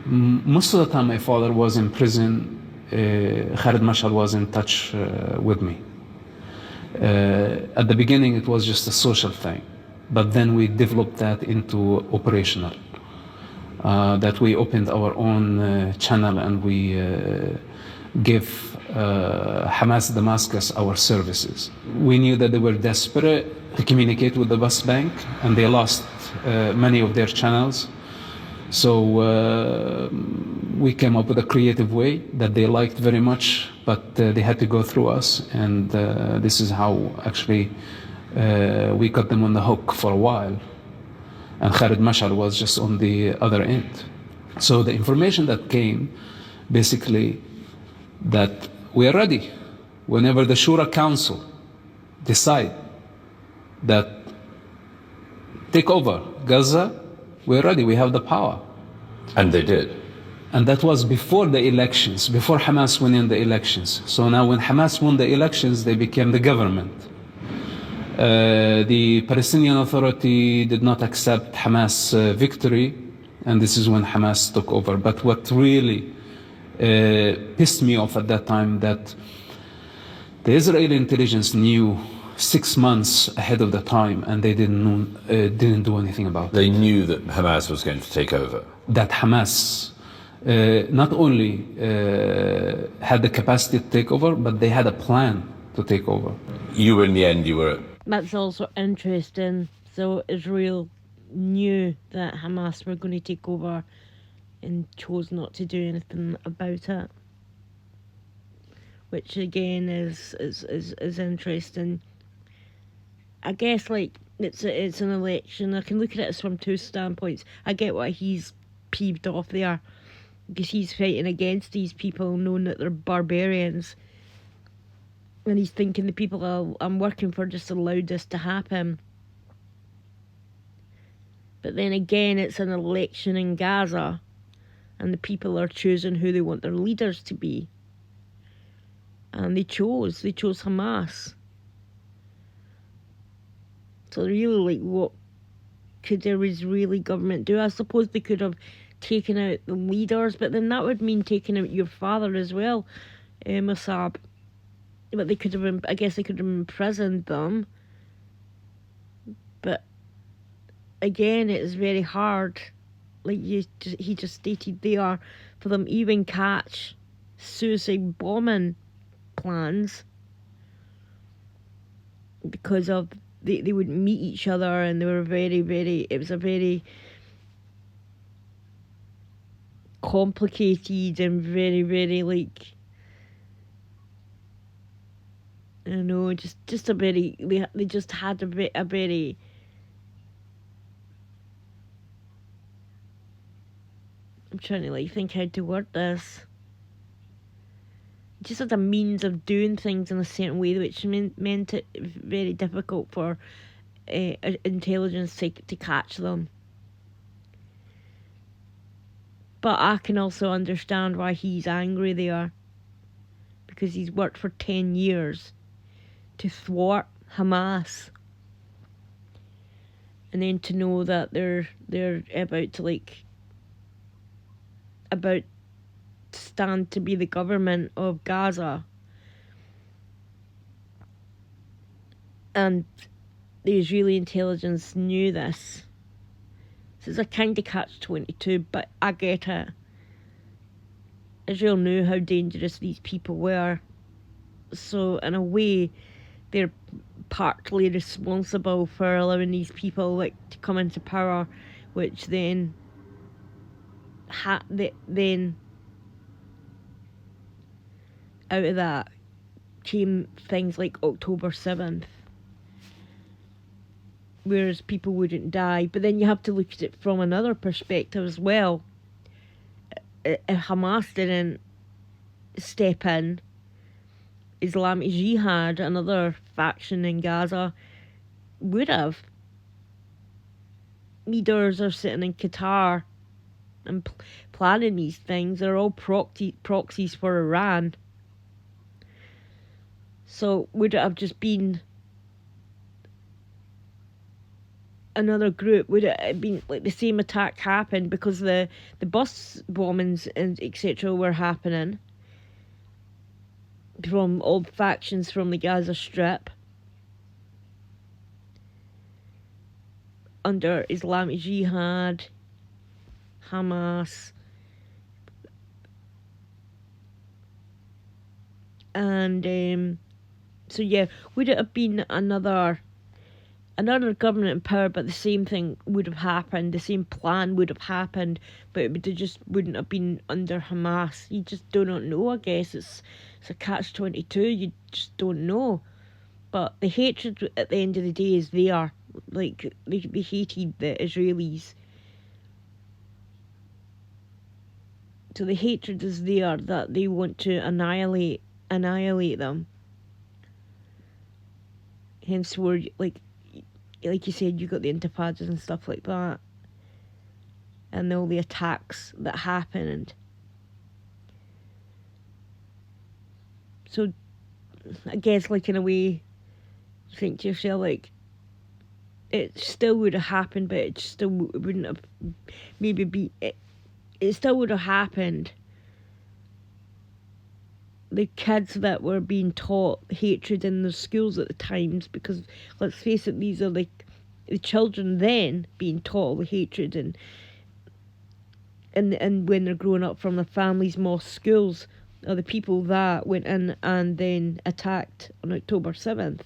most of the time my father was in prison. Khalid Mash'al was in touch with me. At the beginning, it was just a social thing. But then we developed that into operational. That we opened our own channel and we give Hamas Damascus our services. We knew that they were desperate to communicate with the West Bank and they lost many of their channels. So we came up with a creative way that they liked very much, but they had to go through us. And this is how actually we got them on the hook for a while. And Khalid Mash'al was just on the other end. So the information that came, basically, that we are ready. Whenever the Shura Council decide that take over Gaza, we're ready, we have the power. And they did. And that was before the elections, before Hamas won in the elections. So now when Hamas won the elections, they became the government. The Palestinian Authority did not accept Hamas' victory, and this is when Hamas took over. But what really pissed me off at that time, that the Israeli intelligence knew 6 months ahead of the time, and they didn't do anything about it. They knew that Hamas was going to take over. That Hamas not only had the capacity to take over, but they had a plan to take over. You were, in the end, you were... That's also interesting. So Israel knew that Hamas were going to take over and chose not to do anything about it, which again is interesting. I guess it's an election. I can look at it from two standpoints. I get why he's peeved off there, because he's fighting against these people, knowing that they're barbarians, and he's thinking the people I'm working for just allowed this to happen. But then again, it's an election in Gaza, and the people are choosing who they want their leaders to be. And they chose Hamas. So really, what could the Israeli government do? I suppose they could have taken out the leaders, but then that would mean taking out your father as well, Mosab. But they could have, I guess they could have imprisoned them. But again, it is very hard. He just stated there, for them even catch suicide bombing plans, because of they would meet each other, and they were it was a very complicated and very I don't know, just a very, they just had a very I'm trying to think how to word this. Just as a means of doing things in a certain way, which meant it very difficult for intelligence to catch them. But I can also understand why he's angry there, because he's worked for 10 years to thwart Hamas, and then to know that they're about to stand to be the government of Gaza, and the Israeli intelligence knew this. So it's a kind of catch-22, but I get it. Israel knew how dangerous these people were, so in a way they're partly responsible for allowing these people to come into power, which then then out of that came things like October 7th. whereas people wouldn't die. But then you have to look at it from another perspective as well. If Hamas didn't step in, Islamic Jihad, another faction in Gaza, would have. Leaders are sitting in Qatar and planning these things. They're all proxies for Iran. So would it have just been another group? Would it have been like the same attack happened because the bus bombings and etc. were happening from all factions from the Gaza Strip under Islamic Jihad, Hamas, and so yeah, would it have been another government in power, but the same thing would have happened, the same plan would have happened, but it just wouldn't have been under Hamas? You just do not know, I guess. It's a catch-22, you just don't know. But the hatred at the end of the day is there. Like, they hated the Israelis. So the hatred is there that they want to annihilate them. Hence where, like you said, you got the intifadas and stuff like that. And all the attacks that happened. So, I guess, like, in a way, you think to yourself, like, it still would have happened, but it still wouldn't have maybe be... It still would have happened. The kids that were being taught hatred in the schools at the times, because let's face it, these are the children then being taught the hatred, and when they're growing up from their families' mosque schools, are the people that went in and then attacked on October 7th.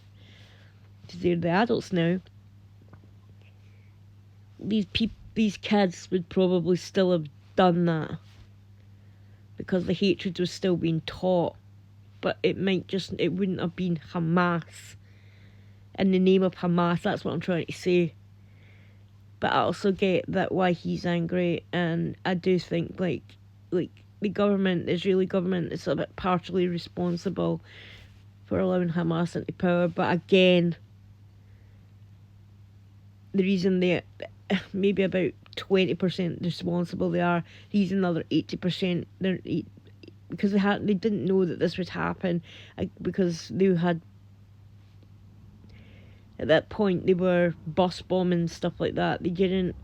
Because they're the adults now. These kids would probably still have done that because the hatred was still being taught, but it wouldn't have been Hamas in the name of Hamas. That's what I'm trying to say. But I also get that why he's angry, and I do think like the government, the Israeli government, is a bit partially responsible for allowing Hamas into power. But again, the reason they maybe about 20% responsible they are, these another 80%, because they didn't know that this would happen, because they had, at that point, they were bus bombing and stuff like that. They didn't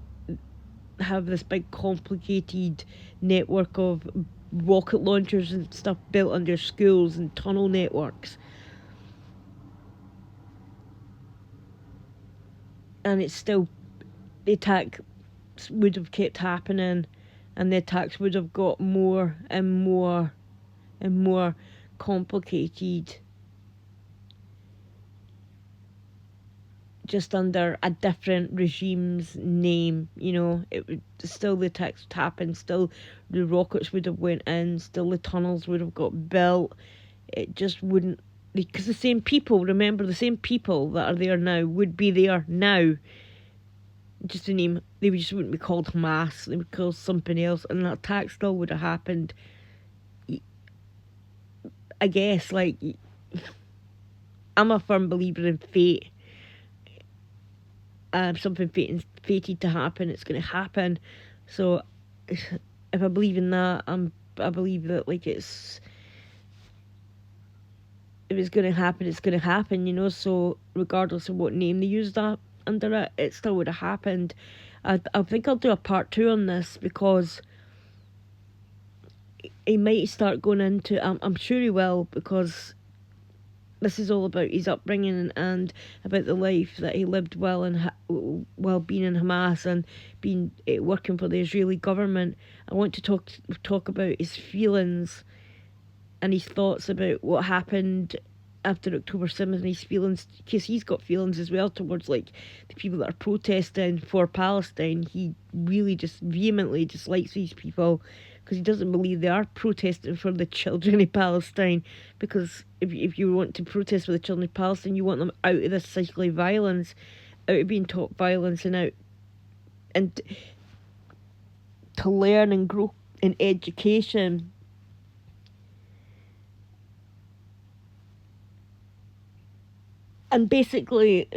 have this big complicated network of rocket launchers and stuff built under schools and tunnel networks. And it's still, the attack would have kept happening, and the attacks would have got more and more and more complicated, just under a different regime's name. It would still, the attacks would happen, still the rockets would have went in, still the tunnels would have got built. It just wouldn't, because the same people that are there now would be there now. Just the name, they just wouldn't be called Hamas, they would be called something else, and that attack still would have happened. I guess, like, I'm a firm believer in fate. Something fated to happen, it's going to happen. So, if I believe in that, I believe that, like, if it's going to happen, it's going to happen, so regardless of what name they use that under it, it still would have happened. I think I'll do a part 2 on this, because he might start going into, I'm sure he will, because this is all about his upbringing and about the life that he lived while being in Hamas and working for the Israeli government. I want to talk about his feelings and his thoughts about what happened after October 7th, and his feelings, because he's got feelings as well towards, like, the people that are protesting for Palestine. He really just vehemently dislikes these people, because he doesn't believe they are protesting for the children of Palestine. Because if you want to protest for the children of Palestine, you want them out of this cycle of violence, out of being taught violence and out and to learn and grow in education. And basically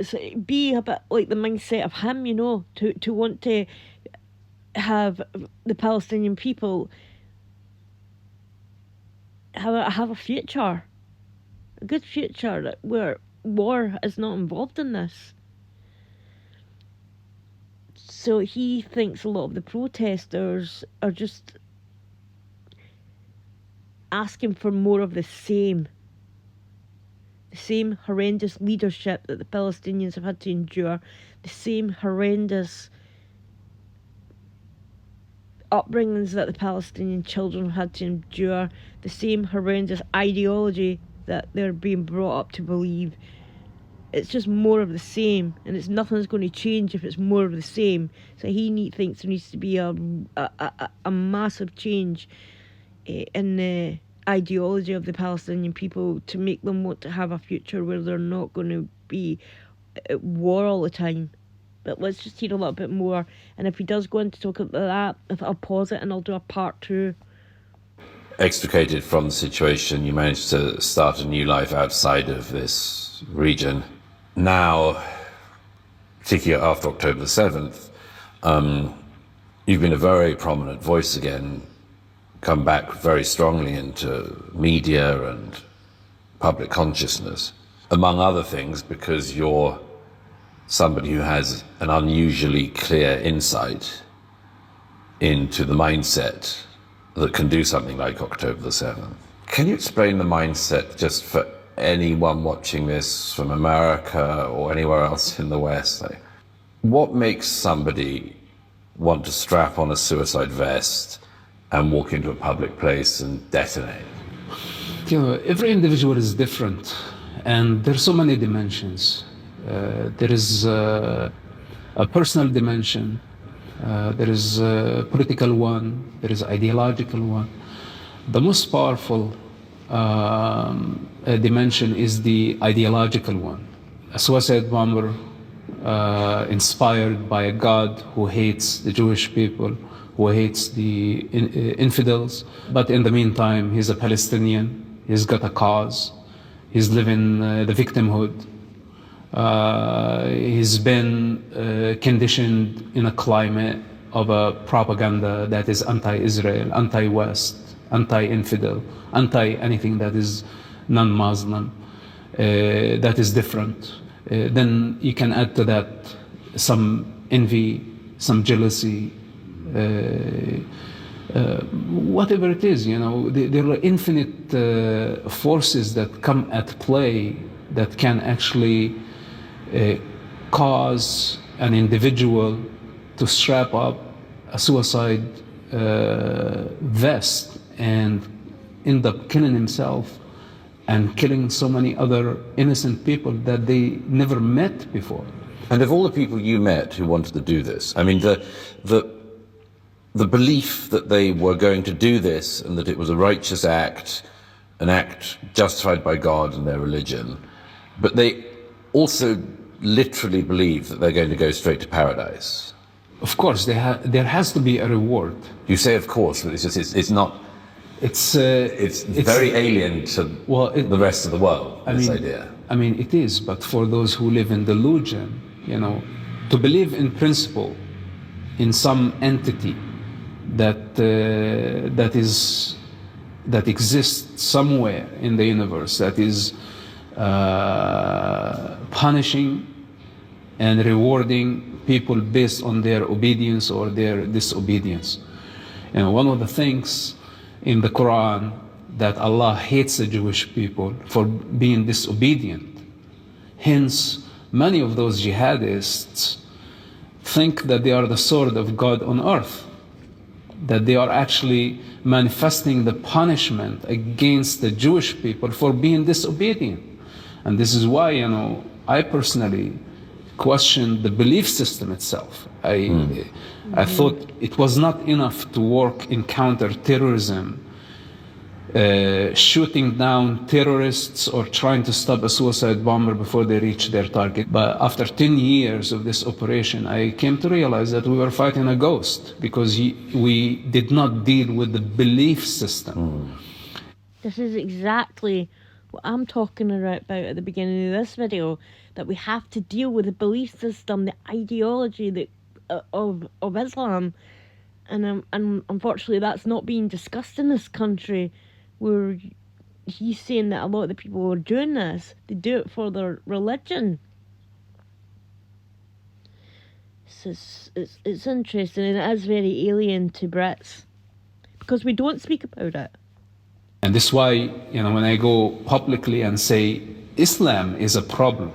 be a bit like the mindset of him, to want to have the Palestinian people have a future, a good future where war is not involved in this. So he thinks a lot of the protesters are just asking for more of the same horrendous leadership that the Palestinians have had to endure, the same horrendous upbringings that the Palestinian children have had to endure, the same horrendous ideology that they're being brought up to believe. It's just more of the same, and nothing's going to change if it's more of the same. So he thinks there needs to be a massive change in the ideology of the Palestinian people to make them want to have a future where they're not going to be at war all the time. But let's just hear a little bit more, and if he does go into talk about that, if I'll pause it and I'll do a part 2. Extricated from the situation, you managed to start a new life outside of this region. Now, particularly after October the 7th, you've been a very prominent voice again, come back very strongly into media and public consciousness, among other things because you're somebody who has an unusually clear insight into the mindset that can do something like October the 7th. Can you explain the mindset just for anyone watching this from America or anywhere else in the West? Like, what makes somebody want to strap on a suicide vest and walk into a public place and detonate? Every individual is different, and there's so many dimensions. There is a personal dimension, there is a political one, there is ideological one. The most powerful dimension is the ideological one. A suicide bomber inspired by a God who hates the Jewish people, who hates the infidels, but in the meantime, he's a Palestinian, he's got a cause, he's living the victimhood. He's been conditioned in a climate of a propaganda that is anti-Israel, anti-West, anti-infidel, anti-anything that is non-Muslim, that is different. Then you can add to that some envy, some jealousy, whatever it is, there are infinite forces that come at play that can actually cause an individual to strap up a suicide vest and end up killing himself and killing so many other innocent people that they never met before. And of all the people you met who wanted to do this, I mean, the belief that they were going to do this and that it was a righteous act, an act justified by God and their religion, but they also literally believe that they're going to go straight to paradise. Of course, there has to be a reward. You say of course, but it's not. It's very alien to the rest of the world, this idea. I mean, it is, but for those who live in delusion, to believe in principle, in some entity that exists somewhere in the universe, that is punishing and rewarding people based on their obedience or their disobedience. One of the things in the Quran that Allah hates the Jewish people for being disobedient. Hence, many of those jihadists think that they are the sword of God on earth, that they are actually manifesting the punishment against the Jewish people for being disobedient. And this is why, I personally questioned the belief system itself. I thought it was not enough to work in counter-terrorism shooting down terrorists or trying to stop a suicide bomber before they reach their target. But after 10 years of this operation, I came to realize that we were fighting a ghost because we did not deal with the belief system. This is exactly what I'm talking about at the beginning of this video, that we have to deal with the belief system, the ideology of Islam, and unfortunately that's not being discussed in this country, where he's saying that a lot of the people who are doing this, they do it for their religion. So it's interesting, and it is very alien to Brits because we don't speak about it. And this is why, when I go publicly and say Islam is a problem,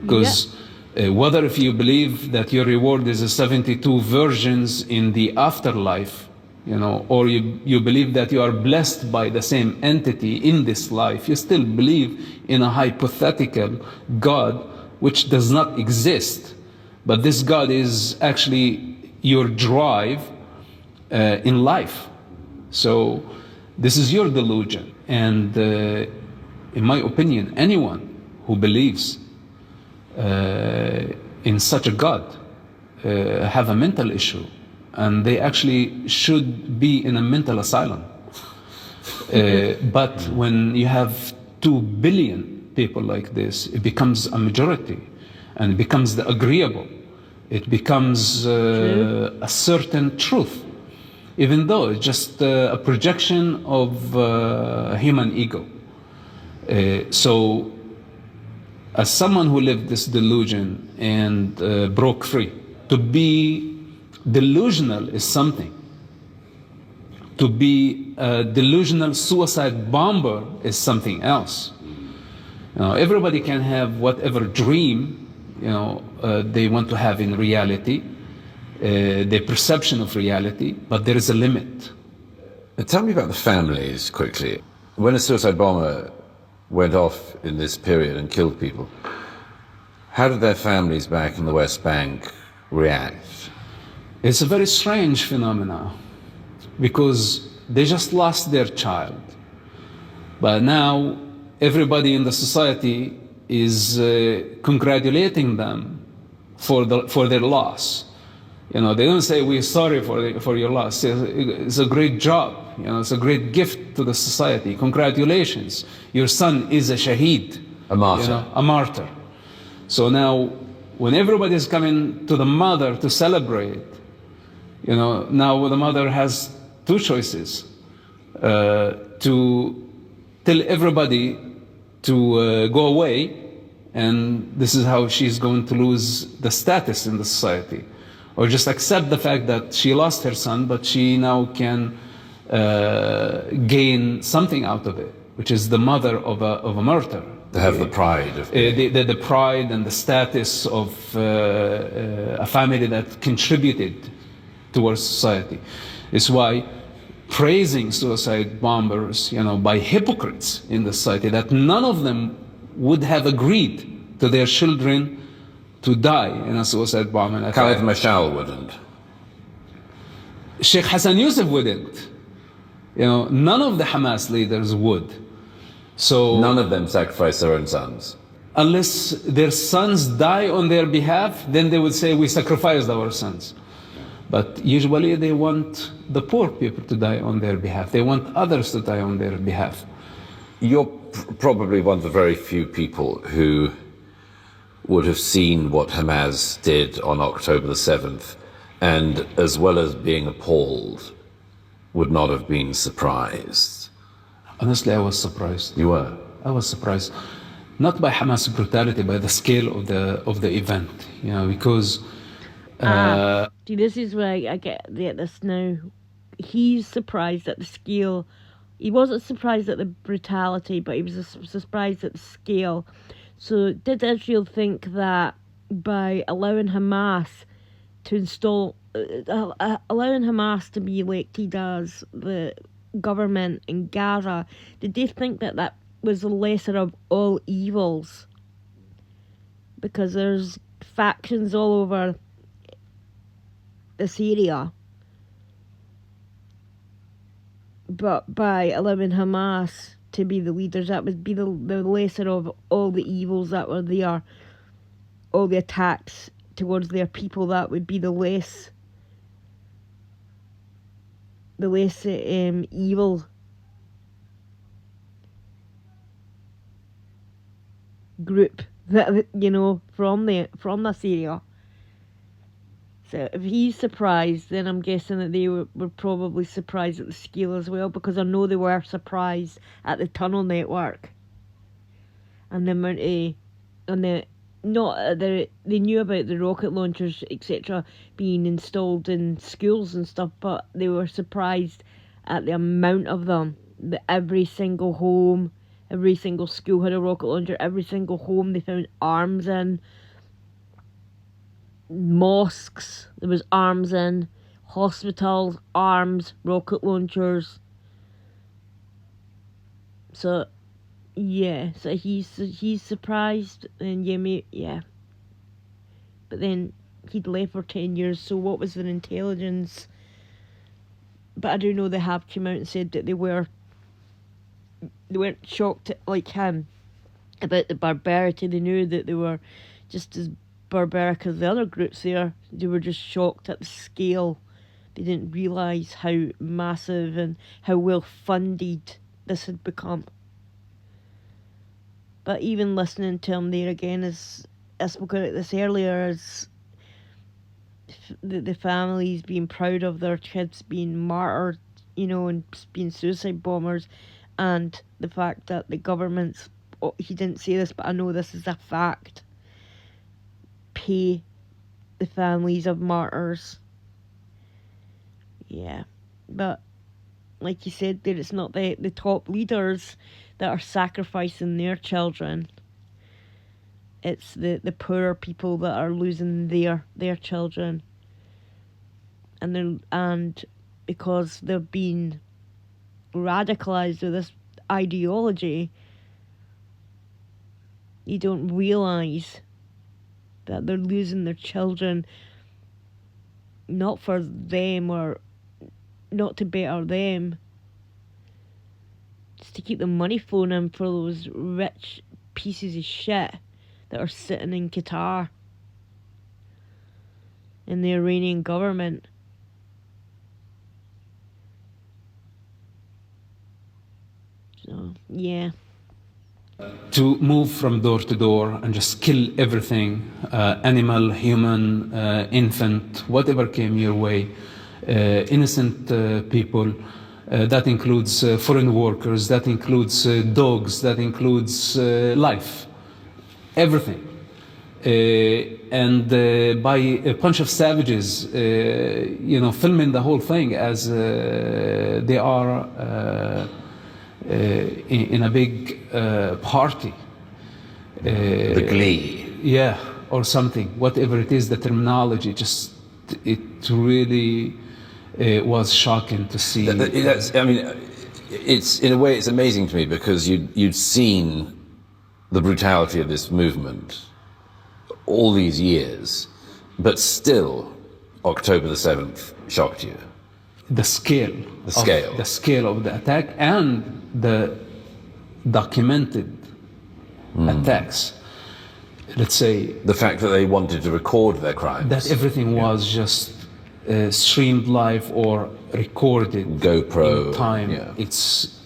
because whether if you believe that your reward is a 72 virgins in the afterlife, or you believe that you are blessed by the same entity in this life, you still believe in a hypothetical God which does not exist. But this God is actually your drive in life. So this is your delusion. And in my opinion, anyone who believes in such a God have a mental issue, and they actually should be in a mental asylum. But when you have 2 billion people like this, it becomes a majority, and it becomes the agreeable. It becomes a certain truth, even though it's just a projection of human ego. So as someone who lived this delusion and broke free, to be delusional is something. To be a delusional suicide bomber is something else. Everybody can have whatever dream they want to have in reality, their perception of reality, but there is a limit. Tell me about the families quickly. When a suicide bomber went off in this period and killed people, how did their families back in the West Bank react? It's a very strange phenomenon because they just lost their child. But now everybody in the society is congratulating them for their loss. They don't say, we're sorry for your loss. It's a great job. It's a great gift to the society. Congratulations. Your son is a shaheed. A martyr. A martyr. So now, when everybody is coming to the mother to celebrate, now the mother has 2 choices. To tell everybody to go away, and this is how she's going to lose the status in the society. Or just accept the fact that she lost her son, but she now can gain something out of it, which is the mother of a martyr. To have the pride of the pride and the status of a family that contributed towards society. It's why praising suicide bombers, by hypocrites in the society, that none of them would have agreed to their children to die in a suicide bombing attack. Khalid Mashal wouldn't. Sheikh Hassan Yousef wouldn't. None of the Hamas leaders would. So none of them sacrificed their own sons. Unless their sons die on their behalf, then they would say, we sacrificed our sons. But usually they want the poor people to die on their behalf. They want others to die on their behalf. You're probably one of the very few people who would have seen what Hamas did on October the 7th, and as well as being appalled, would not have been surprised. Honestly, I was surprised. You were? I was surprised. Not by Hamas brutality, by the scale of the event, because see, this is where I get this now. He's surprised at the scale. He wasn't surprised at the brutality, but he was surprised at the scale. So did Israel think that by allowing Hamas to allowing Hamas to be elected as the government in Gaza, did they think that was the lesser of all evils? Because there's factions all over this area but by allowing Hamas to be the leaders, that would be the lesser of all the evils that were there, all the attacks towards their people. That would be the less evil group that, from this area. So if he's surprised, then I'm guessing that they were probably surprised at the scale as well, because I know they were surprised at the tunnel network and the amount of, and they knew about the rocket launchers, etc., being installed in schools and stuff, but they were surprised at the amount of them. That every single home, every single school had a rocket launcher. Every single home they found arms in. Mosques, there was arms in. Hospitals, arms, rocket launchers. So, yeah, so he's surprised, and yeah. But then he'd left for 10 years, so what was their intelligence? But I do know they have come out and said that they weren't shocked like him about the barbarity. They knew that they were just as barbaric as the other groups there. They were just shocked at the scale. They didn't realise how massive and how well funded this had become. But even listening to him there again, as I spoke about this earlier, as the families being proud of their kids being martyred, and being suicide bombers, and the fact that the government's, he didn't say this, but I know this is a fact, pay the families of martyrs. Yeah, but like you said there, it's not the top leaders that are sacrificing their children. It's the poorer people that are losing their children, and because they've been radicalized with this ideology, you don't realize that they're losing their children, not for them or not to better them, just to keep the money flowing in for those rich pieces of shit that are sitting in Qatar, in the Iranian government. So, yeah. To move from door to door and just kill everything, animal, human, infant, whatever came your way, innocent people. That includes foreign workers, that includes dogs, that includes life, everything. And by a bunch of savages, filming the whole thing as they are in a big party. The glee. Yeah, or something, whatever it is, the terminology, just, it really was shocking to see. It's, in a way, it's amazing to me because you'd seen the brutality of this movement all these years, but still, October the 7th shocked you. The scale of the attack and the documented attacks. Let's say the fact that they wanted to record their crimes. That everything was just streamed live or recorded GoPro in time. Yeah.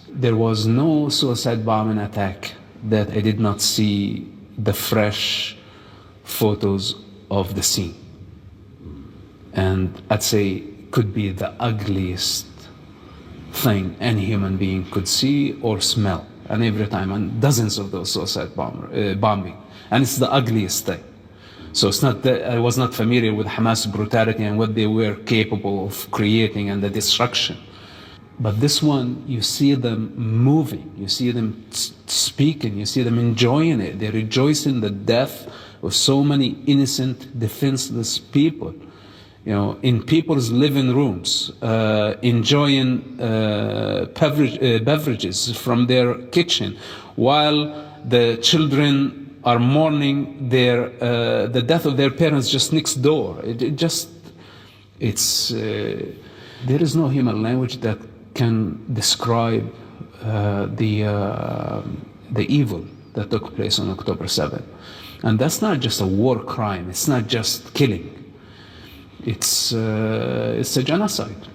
There was no suicide bombing attack that I did not see the fresh photos of the scene. And I'd say could be the ugliest thing any human being could see or smell. And every time, and dozens of those suicide bombing. And it's the ugliest thing. So it's not that I was not familiar with Hamas brutality and what they were capable of creating and the destruction. But this one, you see them moving, you see them speaking, you see them enjoying it. They rejoice in the death of so many innocent, defenseless people. In people's living rooms, enjoying beverages from their kitchen, while the children are mourning the death of their parents just next door. There is no human language that can describe the evil that took place on October 7th. And that's not just a war crime. It's not just killing. It's a genocide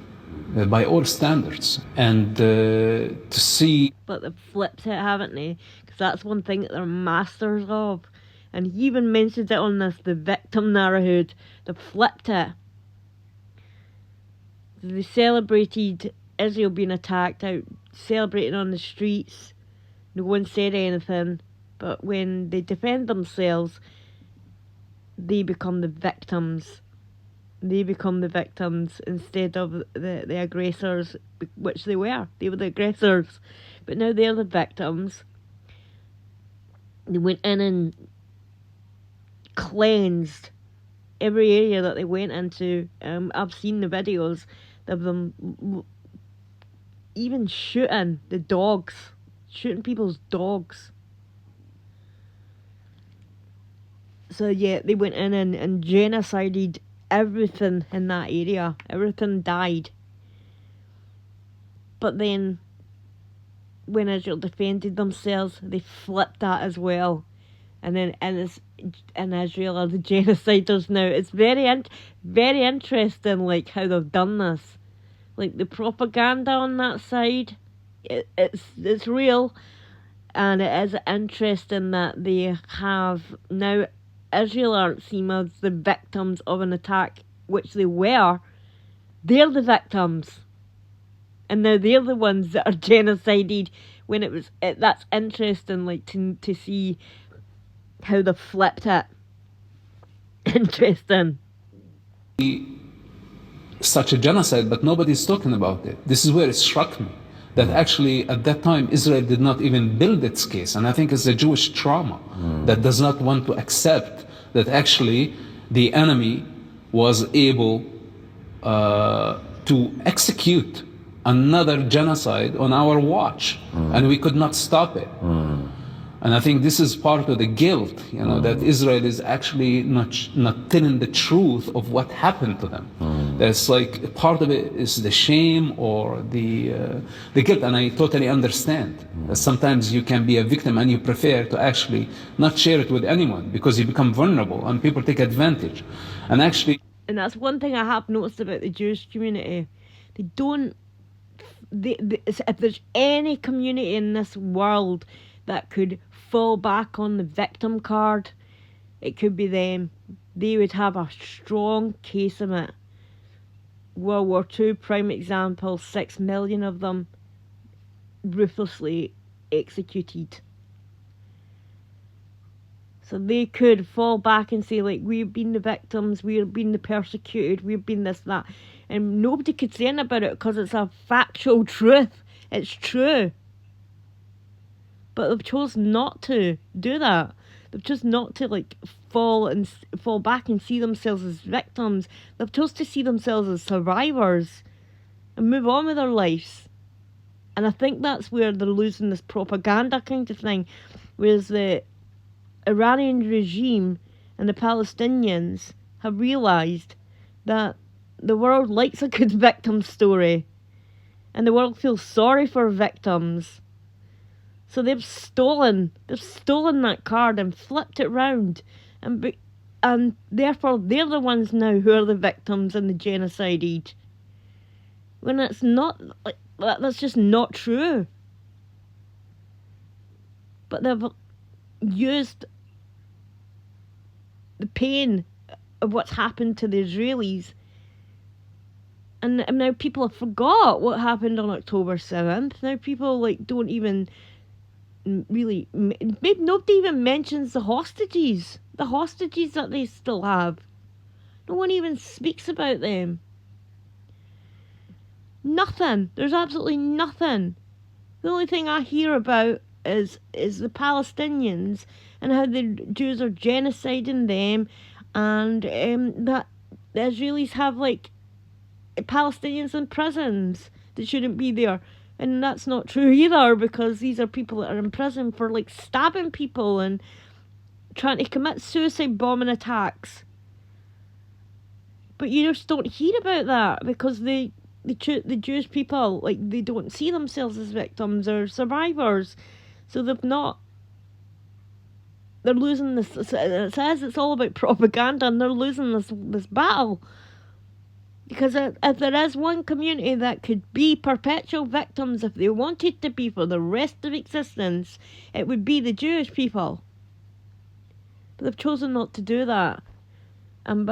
by all standards. And to see... But they've flipped it, haven't they? Because that's one thing that they're masters of. And he even mentioned it on this, the victim narrowhood. They've flipped it. They celebrated Israel being attacked out, celebrating on the streets. No one said anything. But when they defend themselves, they become the victims. They become the victims instead of the aggressors, which they were. They were the aggressors. But now they're the victims. They went in and cleansed every area that they went into. I've seen the videos of them even shooting the dogs. Shooting people's dogs. So yeah, they went in and genocided everything in that area. Everything died. But then, when Israel defended themselves, they flipped that as well. And then in Israel are the genociders now. It's very interesting, like, how they've done this. Like, the propaganda on that side, it's real. And it is interesting that they have now... Israel aren't seen as the victims of an attack, which they were. They're the victims. And now they're the ones that are genocided when it was... that's interesting, like, to see how they flipped it. Interesting. Such a genocide, but nobody's talking about it. This is where it struck me. That actually, at that time, Israel did not even build its case. And I think it's a Jewish trauma that does not want to accept that actually the enemy was able to execute another genocide on our watch. And we could not stop it. And I think this is part of the guilt, that Israel is actually not telling the truth of what happened to them. That's like part of it is the shame or the guilt, and I totally understand. That sometimes you can be a victim and you prefer to actually not share it with anyone because you become vulnerable and people take advantage. And actually, and that's one thing I have noticed about the Jewish community. They don't. If there's any community in this world that could fall back on the victim card, it could be them. They would have a strong case of it. World War II, prime example, 6 million of them ruthlessly executed. So they could fall back and say, like, we've been the victims, we've been the persecuted, we've been this, that. And nobody could say anything about it because it's a factual truth. It's true. But they've chosen not to do that. They've chosen not to, like, fall back and see themselves as victims. They've chosen to see themselves as survivors and move on with their lives. And I think that's where they're losing this propaganda kind of thing. Whereas the Iranian regime and the Palestinians have realised that the world likes a good victim story. And the world feels sorry for victims. So they've stolen that card and flipped it round, and therefore they're the ones now who are the victims and the genocided. When that's not, like, that's just not true. But they've used the pain of what's happened to the Israelis, and now people have forgot what happened on October 7th. Now people, like, don't even really, maybe nobody even mentions the hostages that they still have. No one even speaks about them. Nothing. There's absolutely nothing. The only thing I hear about is the Palestinians and how the Jews are genociding them, and that the Israelis have, like, Palestinians in prisons that shouldn't be there. And that's not true either, because these are people that are in prison for, like, stabbing people and trying to commit suicide bombing attacks. But you just don't hear about that because the the Jewish people, like, they don't see themselves as victims or survivors, so they've not. They're losing this. It says it's all about propaganda, and they're losing this battle. Because if there is one community that could be perpetual victims if they wanted to be for the rest of existence, it would be the Jewish people. But they've chosen not to do that, and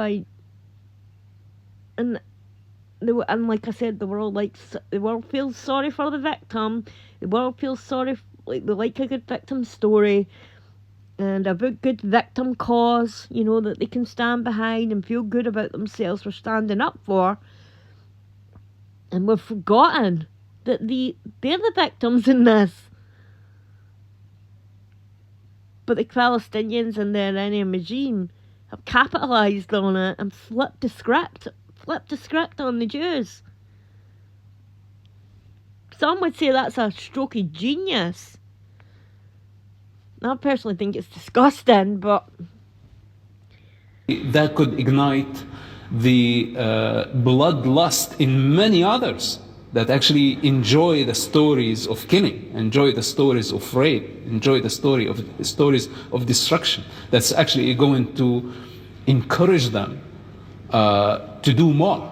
and like I said, the world feels sorry for the victim. The world feels sorry, they like a good victim story, and a good victim cause, that they can stand behind and feel good about themselves for standing up for. And we've forgotten that they're the victims in this. But the Palestinians and the Iranian regime have capitalised on it and flipped the script on the Jews. Some would say that's a stroke of genius. I personally think it's disgusting, but that could ignite the bloodlust in many others that actually enjoy the stories of killing, enjoy the stories of rape, enjoy the stories of destruction. That's actually going to encourage them to do more.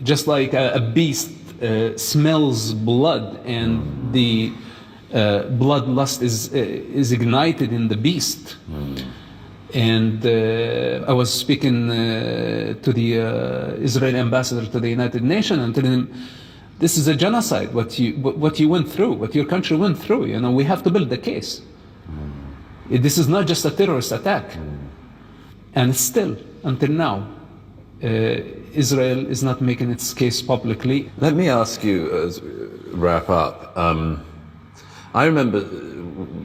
Just like a beast smells blood, and the bloodlust is ignited in the beast. And I was speaking to the Israeli ambassador to the United Nations and telling him, this is a genocide, what you went through, what your country went through. We have to build the case. This is not just a terrorist attack. And still, until now, Israel is not making its case publicly. Let me ask you, as wrap up, I remember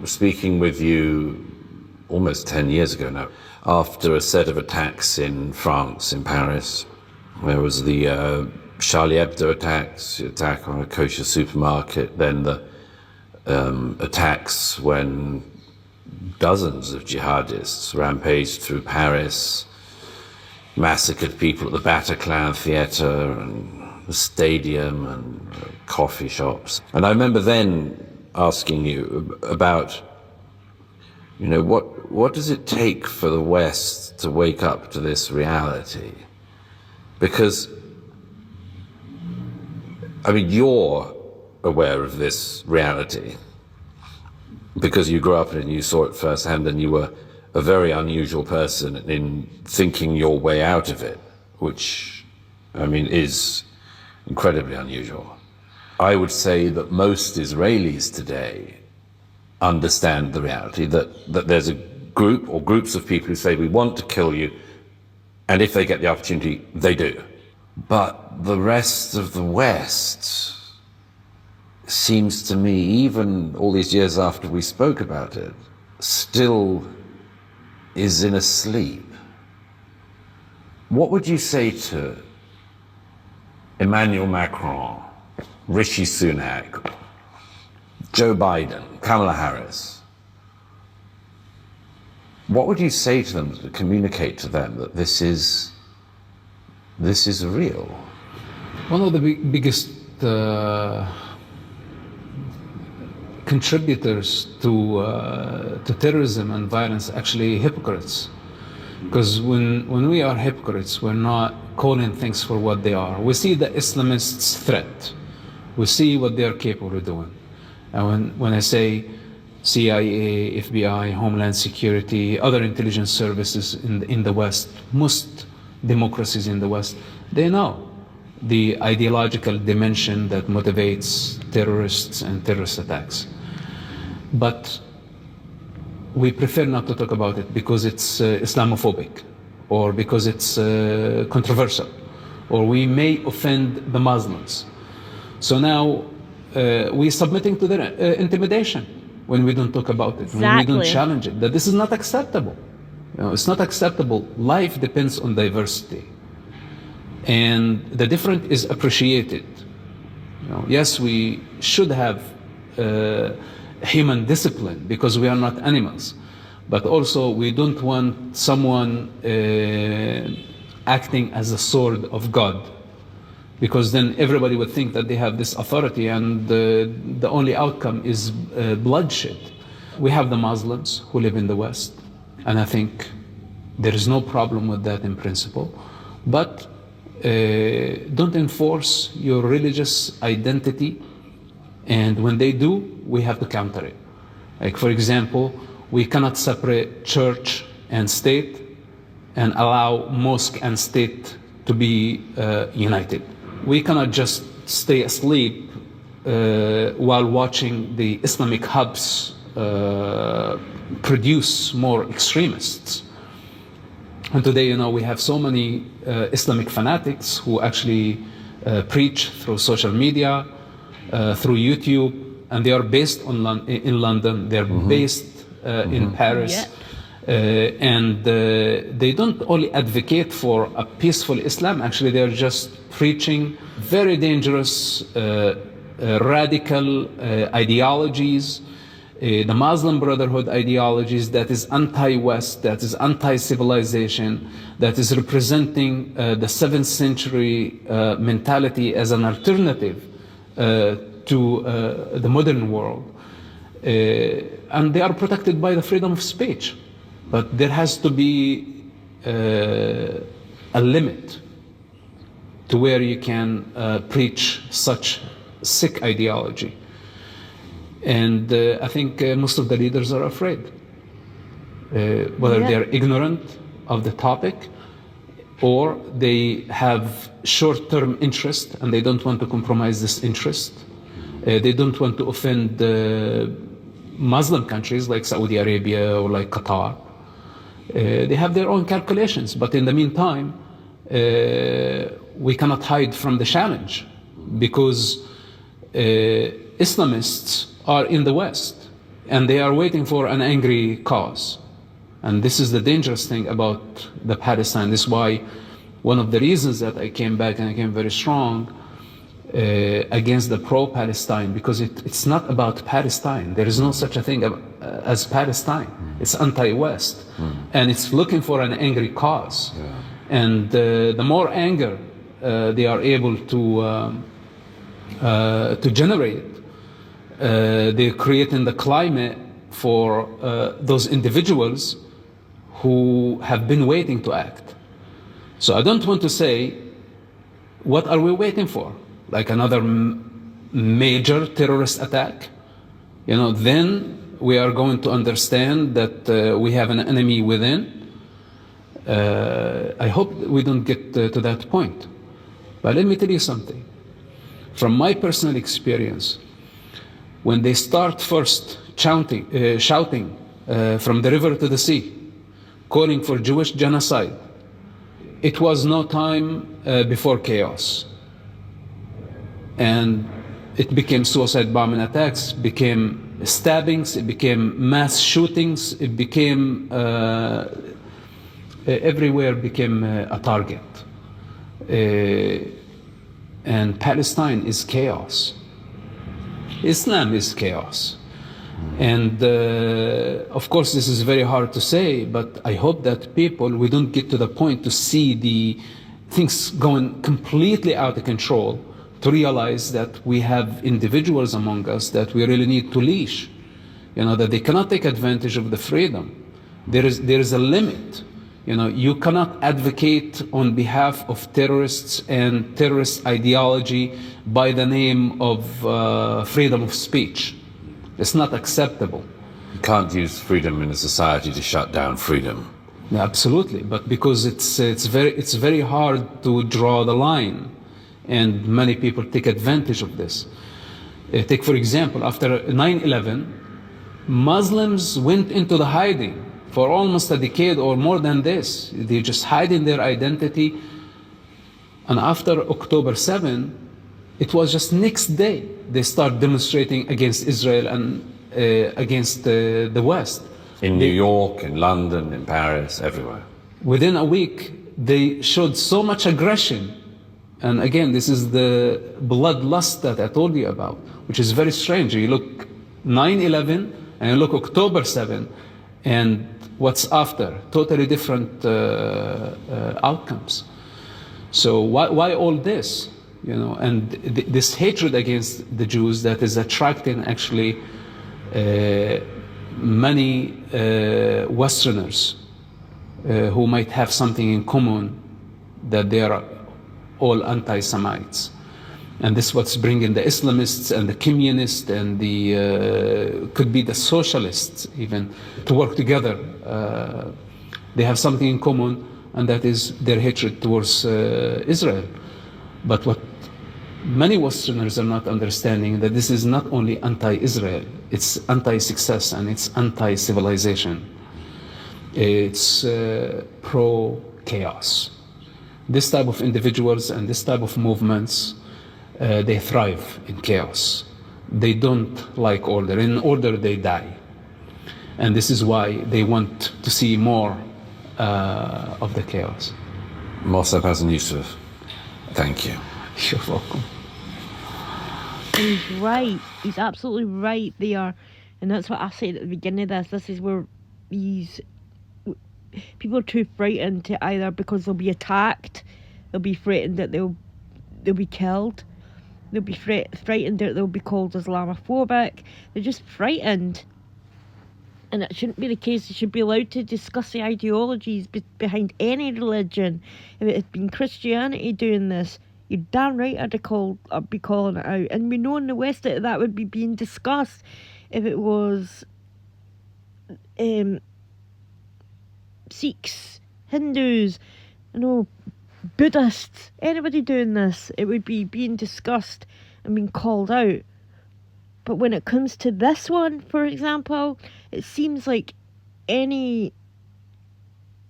speaking with you almost 10 years ago now, after a set of attacks in France, in Paris. There was the Charlie Hebdo attacks, the attack on a kosher supermarket, then the attacks when dozens of jihadists rampaged through Paris, massacred people at the Bataclan Theatre and the stadium and coffee shops. And I remember then asking you about, what does it take for the West to wake up to this reality? Because, you're aware of this reality because you grew up in it and you saw it firsthand, and you were a very unusual person in thinking your way out of it, which, is incredibly unusual. I would say that most Israelis today understand the reality that there's a group or groups of people who say, we want to kill you, and if they get the opportunity, they do. But the rest of the West seems to me, even all these years after we spoke about it, still is in a sleep. What would you say to Emmanuel Macron, Rishi Sunak, Joe Biden, Kamala Harris? What would you say to them to communicate to them that this is real? One of the biggest contributors to terrorism and violence actually hypocrites. Because when we are hypocrites, we're not calling things for what they are. We see the Islamists' threat. We see what they are capable of doing. And when I say CIA, FBI, Homeland Security, other intelligence services in the West, most democracies in the West, they know the ideological dimension that motivates terrorists and terrorist attacks. But we prefer not to talk about it because it's Islamophobic, or because it's controversial, or we may offend the Muslims. So now we're submitting to their intimidation when we don't talk about it, Exactly. when we don't challenge it, that this is not acceptable. It's not acceptable. Life depends on diversity. And the different is appreciated. Yes, we should have human discipline because we are not animals. But also we don't want someone acting as a sword of God because then everybody would think that they have this authority, and the only outcome is bloodshed. We have the Muslims who live in the West, and I think there is no problem with that in principle, but don't enforce your religious identity, and when they do, we have to counter it. Like, for example, we cannot separate church and state and allow mosque and state to be united. We cannot just stay asleep while watching the Islamic hubs produce more extremists. And today, we have so many Islamic fanatics who actually preach through social media, through YouTube, and they are based in London, they're based in Paris. And they don't only advocate for a peaceful Islam, actually they're just preaching very dangerous, radical ideologies, the Muslim Brotherhood ideologies that is anti-West, that is anti-civilization, that is representing the 7th century mentality as an alternative to the modern world. And they are protected by the freedom of speech. But there has to be a limit to where you can preach such sick ideology. And I think most of the leaders are afraid, whether they're ignorant of the topic or they have short-term interest and they don't want to compromise this interest. They don't want to offend Muslim countries like Saudi Arabia or like Qatar. They have their own calculations, but in the meantime, we cannot hide from the challenge because Islamists are in the West and they are waiting for an angry cause. And this is the dangerous thing about the Palestine. This is why one of the reasons that I came back and I came very strong against the pro-Palestine, because it's not about Palestine. There is no such a thing as Palestine. It's anti-West, and it's looking for an angry cause. And the more anger they are able to generate, they're creating the climate for those individuals who have been waiting to act. So I don't want to say, what are we waiting for? Like another major terrorist attack? Then we are going to understand that we have an enemy within. I hope we don't get to that point. But let me tell you something. From my personal experience, when they start first shouting from the river to the sea, calling for Jewish genocide, it was no time before chaos. And it became suicide bombing attacks, became stabbings, it became mass shootings, it became, everywhere became a target. And Palestine is chaos. Islam is chaos. And of course this is very hard to say, but I hope that we don't get to the point to see the things going completely out of control, to realize that we have individuals among us that we really need to leash, that they cannot take advantage of the freedom. There is a limit. You cannot advocate on behalf of terrorists and terrorist ideology by the name of freedom of speech. It's not acceptable. You can't use freedom in a society to shut down freedom. Yeah, absolutely, but because it's very hard to draw the line, and many people take advantage of this. Take for example, after 9/11, Muslims went into the hiding for almost a decade or more than this. They just hiding their identity, and after October 7, it was just next day they start demonstrating against Israel and against the West. In New York, in London, in Paris, everywhere. Within a week, they showed so much aggression. And again, this is the bloodlust that I told you about, which is very strange. You look 9/11 and you look October 7, and what's after? Totally different outcomes. So why all this? and this hatred against the Jews that is attracting actually many Westerners who might have something in common, that they are all anti-Semites. And this is what's bringing the Islamists and the communists and the could be the socialists even to work together. They have something in common, and that is their hatred towards Israel. But what many Westerners are not understanding, that this is not only anti-Israel, it's anti-success and it's anti-civilization. It's pro-chaos. This type of individuals and this type of movements, they thrive in chaos. They don't like order. In order, they die. And this is why they want to see more of the chaos. Mosab, Hassan, Yousef, thank you. You're welcome. And he's right. He's absolutely right. They are, and that's what I said at the beginning of this. This is where these people are too frightened to either, because they'll be attacked, they'll be frightened that they'll be killed, they'll be frightened that they'll be called Islamophobic. They're just frightened, and it shouldn't be the case. They should be allowed to discuss the ideologies behind any religion. If it had been Christianity doing this, you're damn right I'd be calling it out. And we know in the West that would be being discussed. If it was Sikhs, Hindus, Buddhists, anybody doing this, it would be being discussed and being called out. But when it comes to this one, for example, it seems like any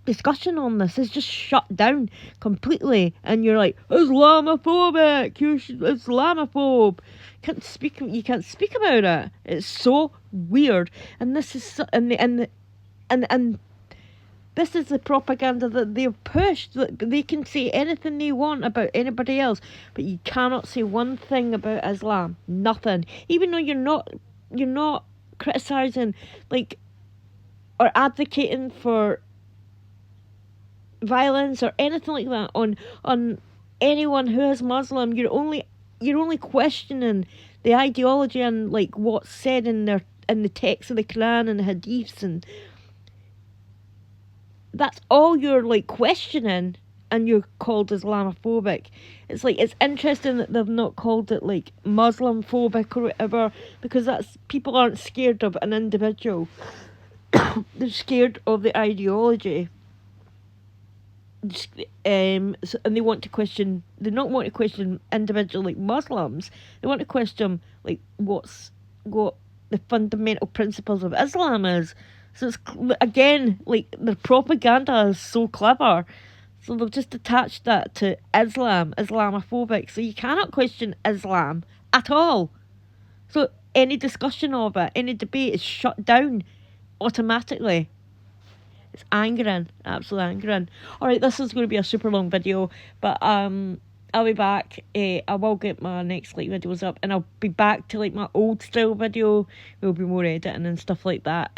discussion on this is just shut down completely, and you're like, Islamophobic, you're Islamophobe. You can't speak about it. It's so weird, and this is and this is the propaganda that they've pushed. That they can say anything they want about anybody else, but you cannot say one thing about Islam. Nothing. Even though you're not criticizing, or advocating for violence or anything like that on anyone who is Muslim. You're only questioning the ideology and what's said in the text of the Quran and the Hadiths, and that's all you're questioning, and you're called Islamophobic. It's interesting that they've not called it Muslim phobic or whatever, because people aren't scared of an individual. They're scared of the ideology. And they want to question. They don't want to question individual Muslims. They want to question what the fundamental principles of Islam is. So it's again their propaganda is so clever. So they've just attached that to Islam, Islamophobic. So you cannot question Islam at all. So any discussion of it, any debate is shut down automatically. It's angering, absolutely angering. Alright, this is going to be a super long video, but I'll be back. I will get my next videos up, and I'll be back to my old style video. There'll be more editing and stuff like that.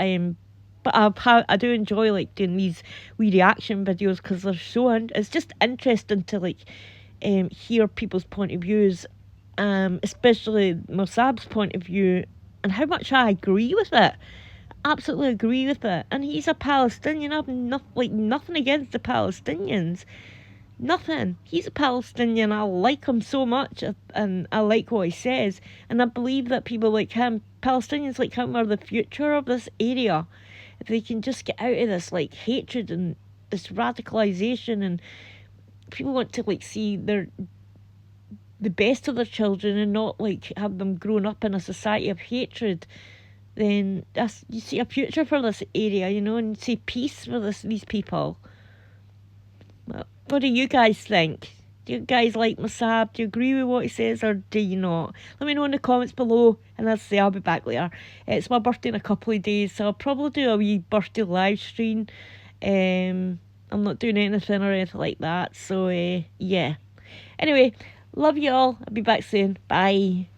But I do enjoy doing these wee reaction videos, because they're so it's just interesting to hear people's point of views, especially Mosab's point of view, and how much I agree with it. Absolutely agree with it. And he's a Palestinian. I've nothing against the Palestinians. Nothing. He's a Palestinian. I like him so much, and I like what he says. And I believe that people like him, Palestinians like him, are the future of this area. If they can just get out of this hatred and this radicalization, and people want to see the best of their children and not have them grown up in a society of hatred, then you see a future for this area, and you see peace for these people. Well, what do you guys think? Do you guys like Mosab? Do you agree with what he says, or do you not? Let me know in the comments below, and as I say, I'll be back later. It's my birthday in a couple of days, so I'll probably do a wee birthday live stream. I'm not doing anything or anything like that, so yeah. Anyway, love you all. I'll be back soon. Bye.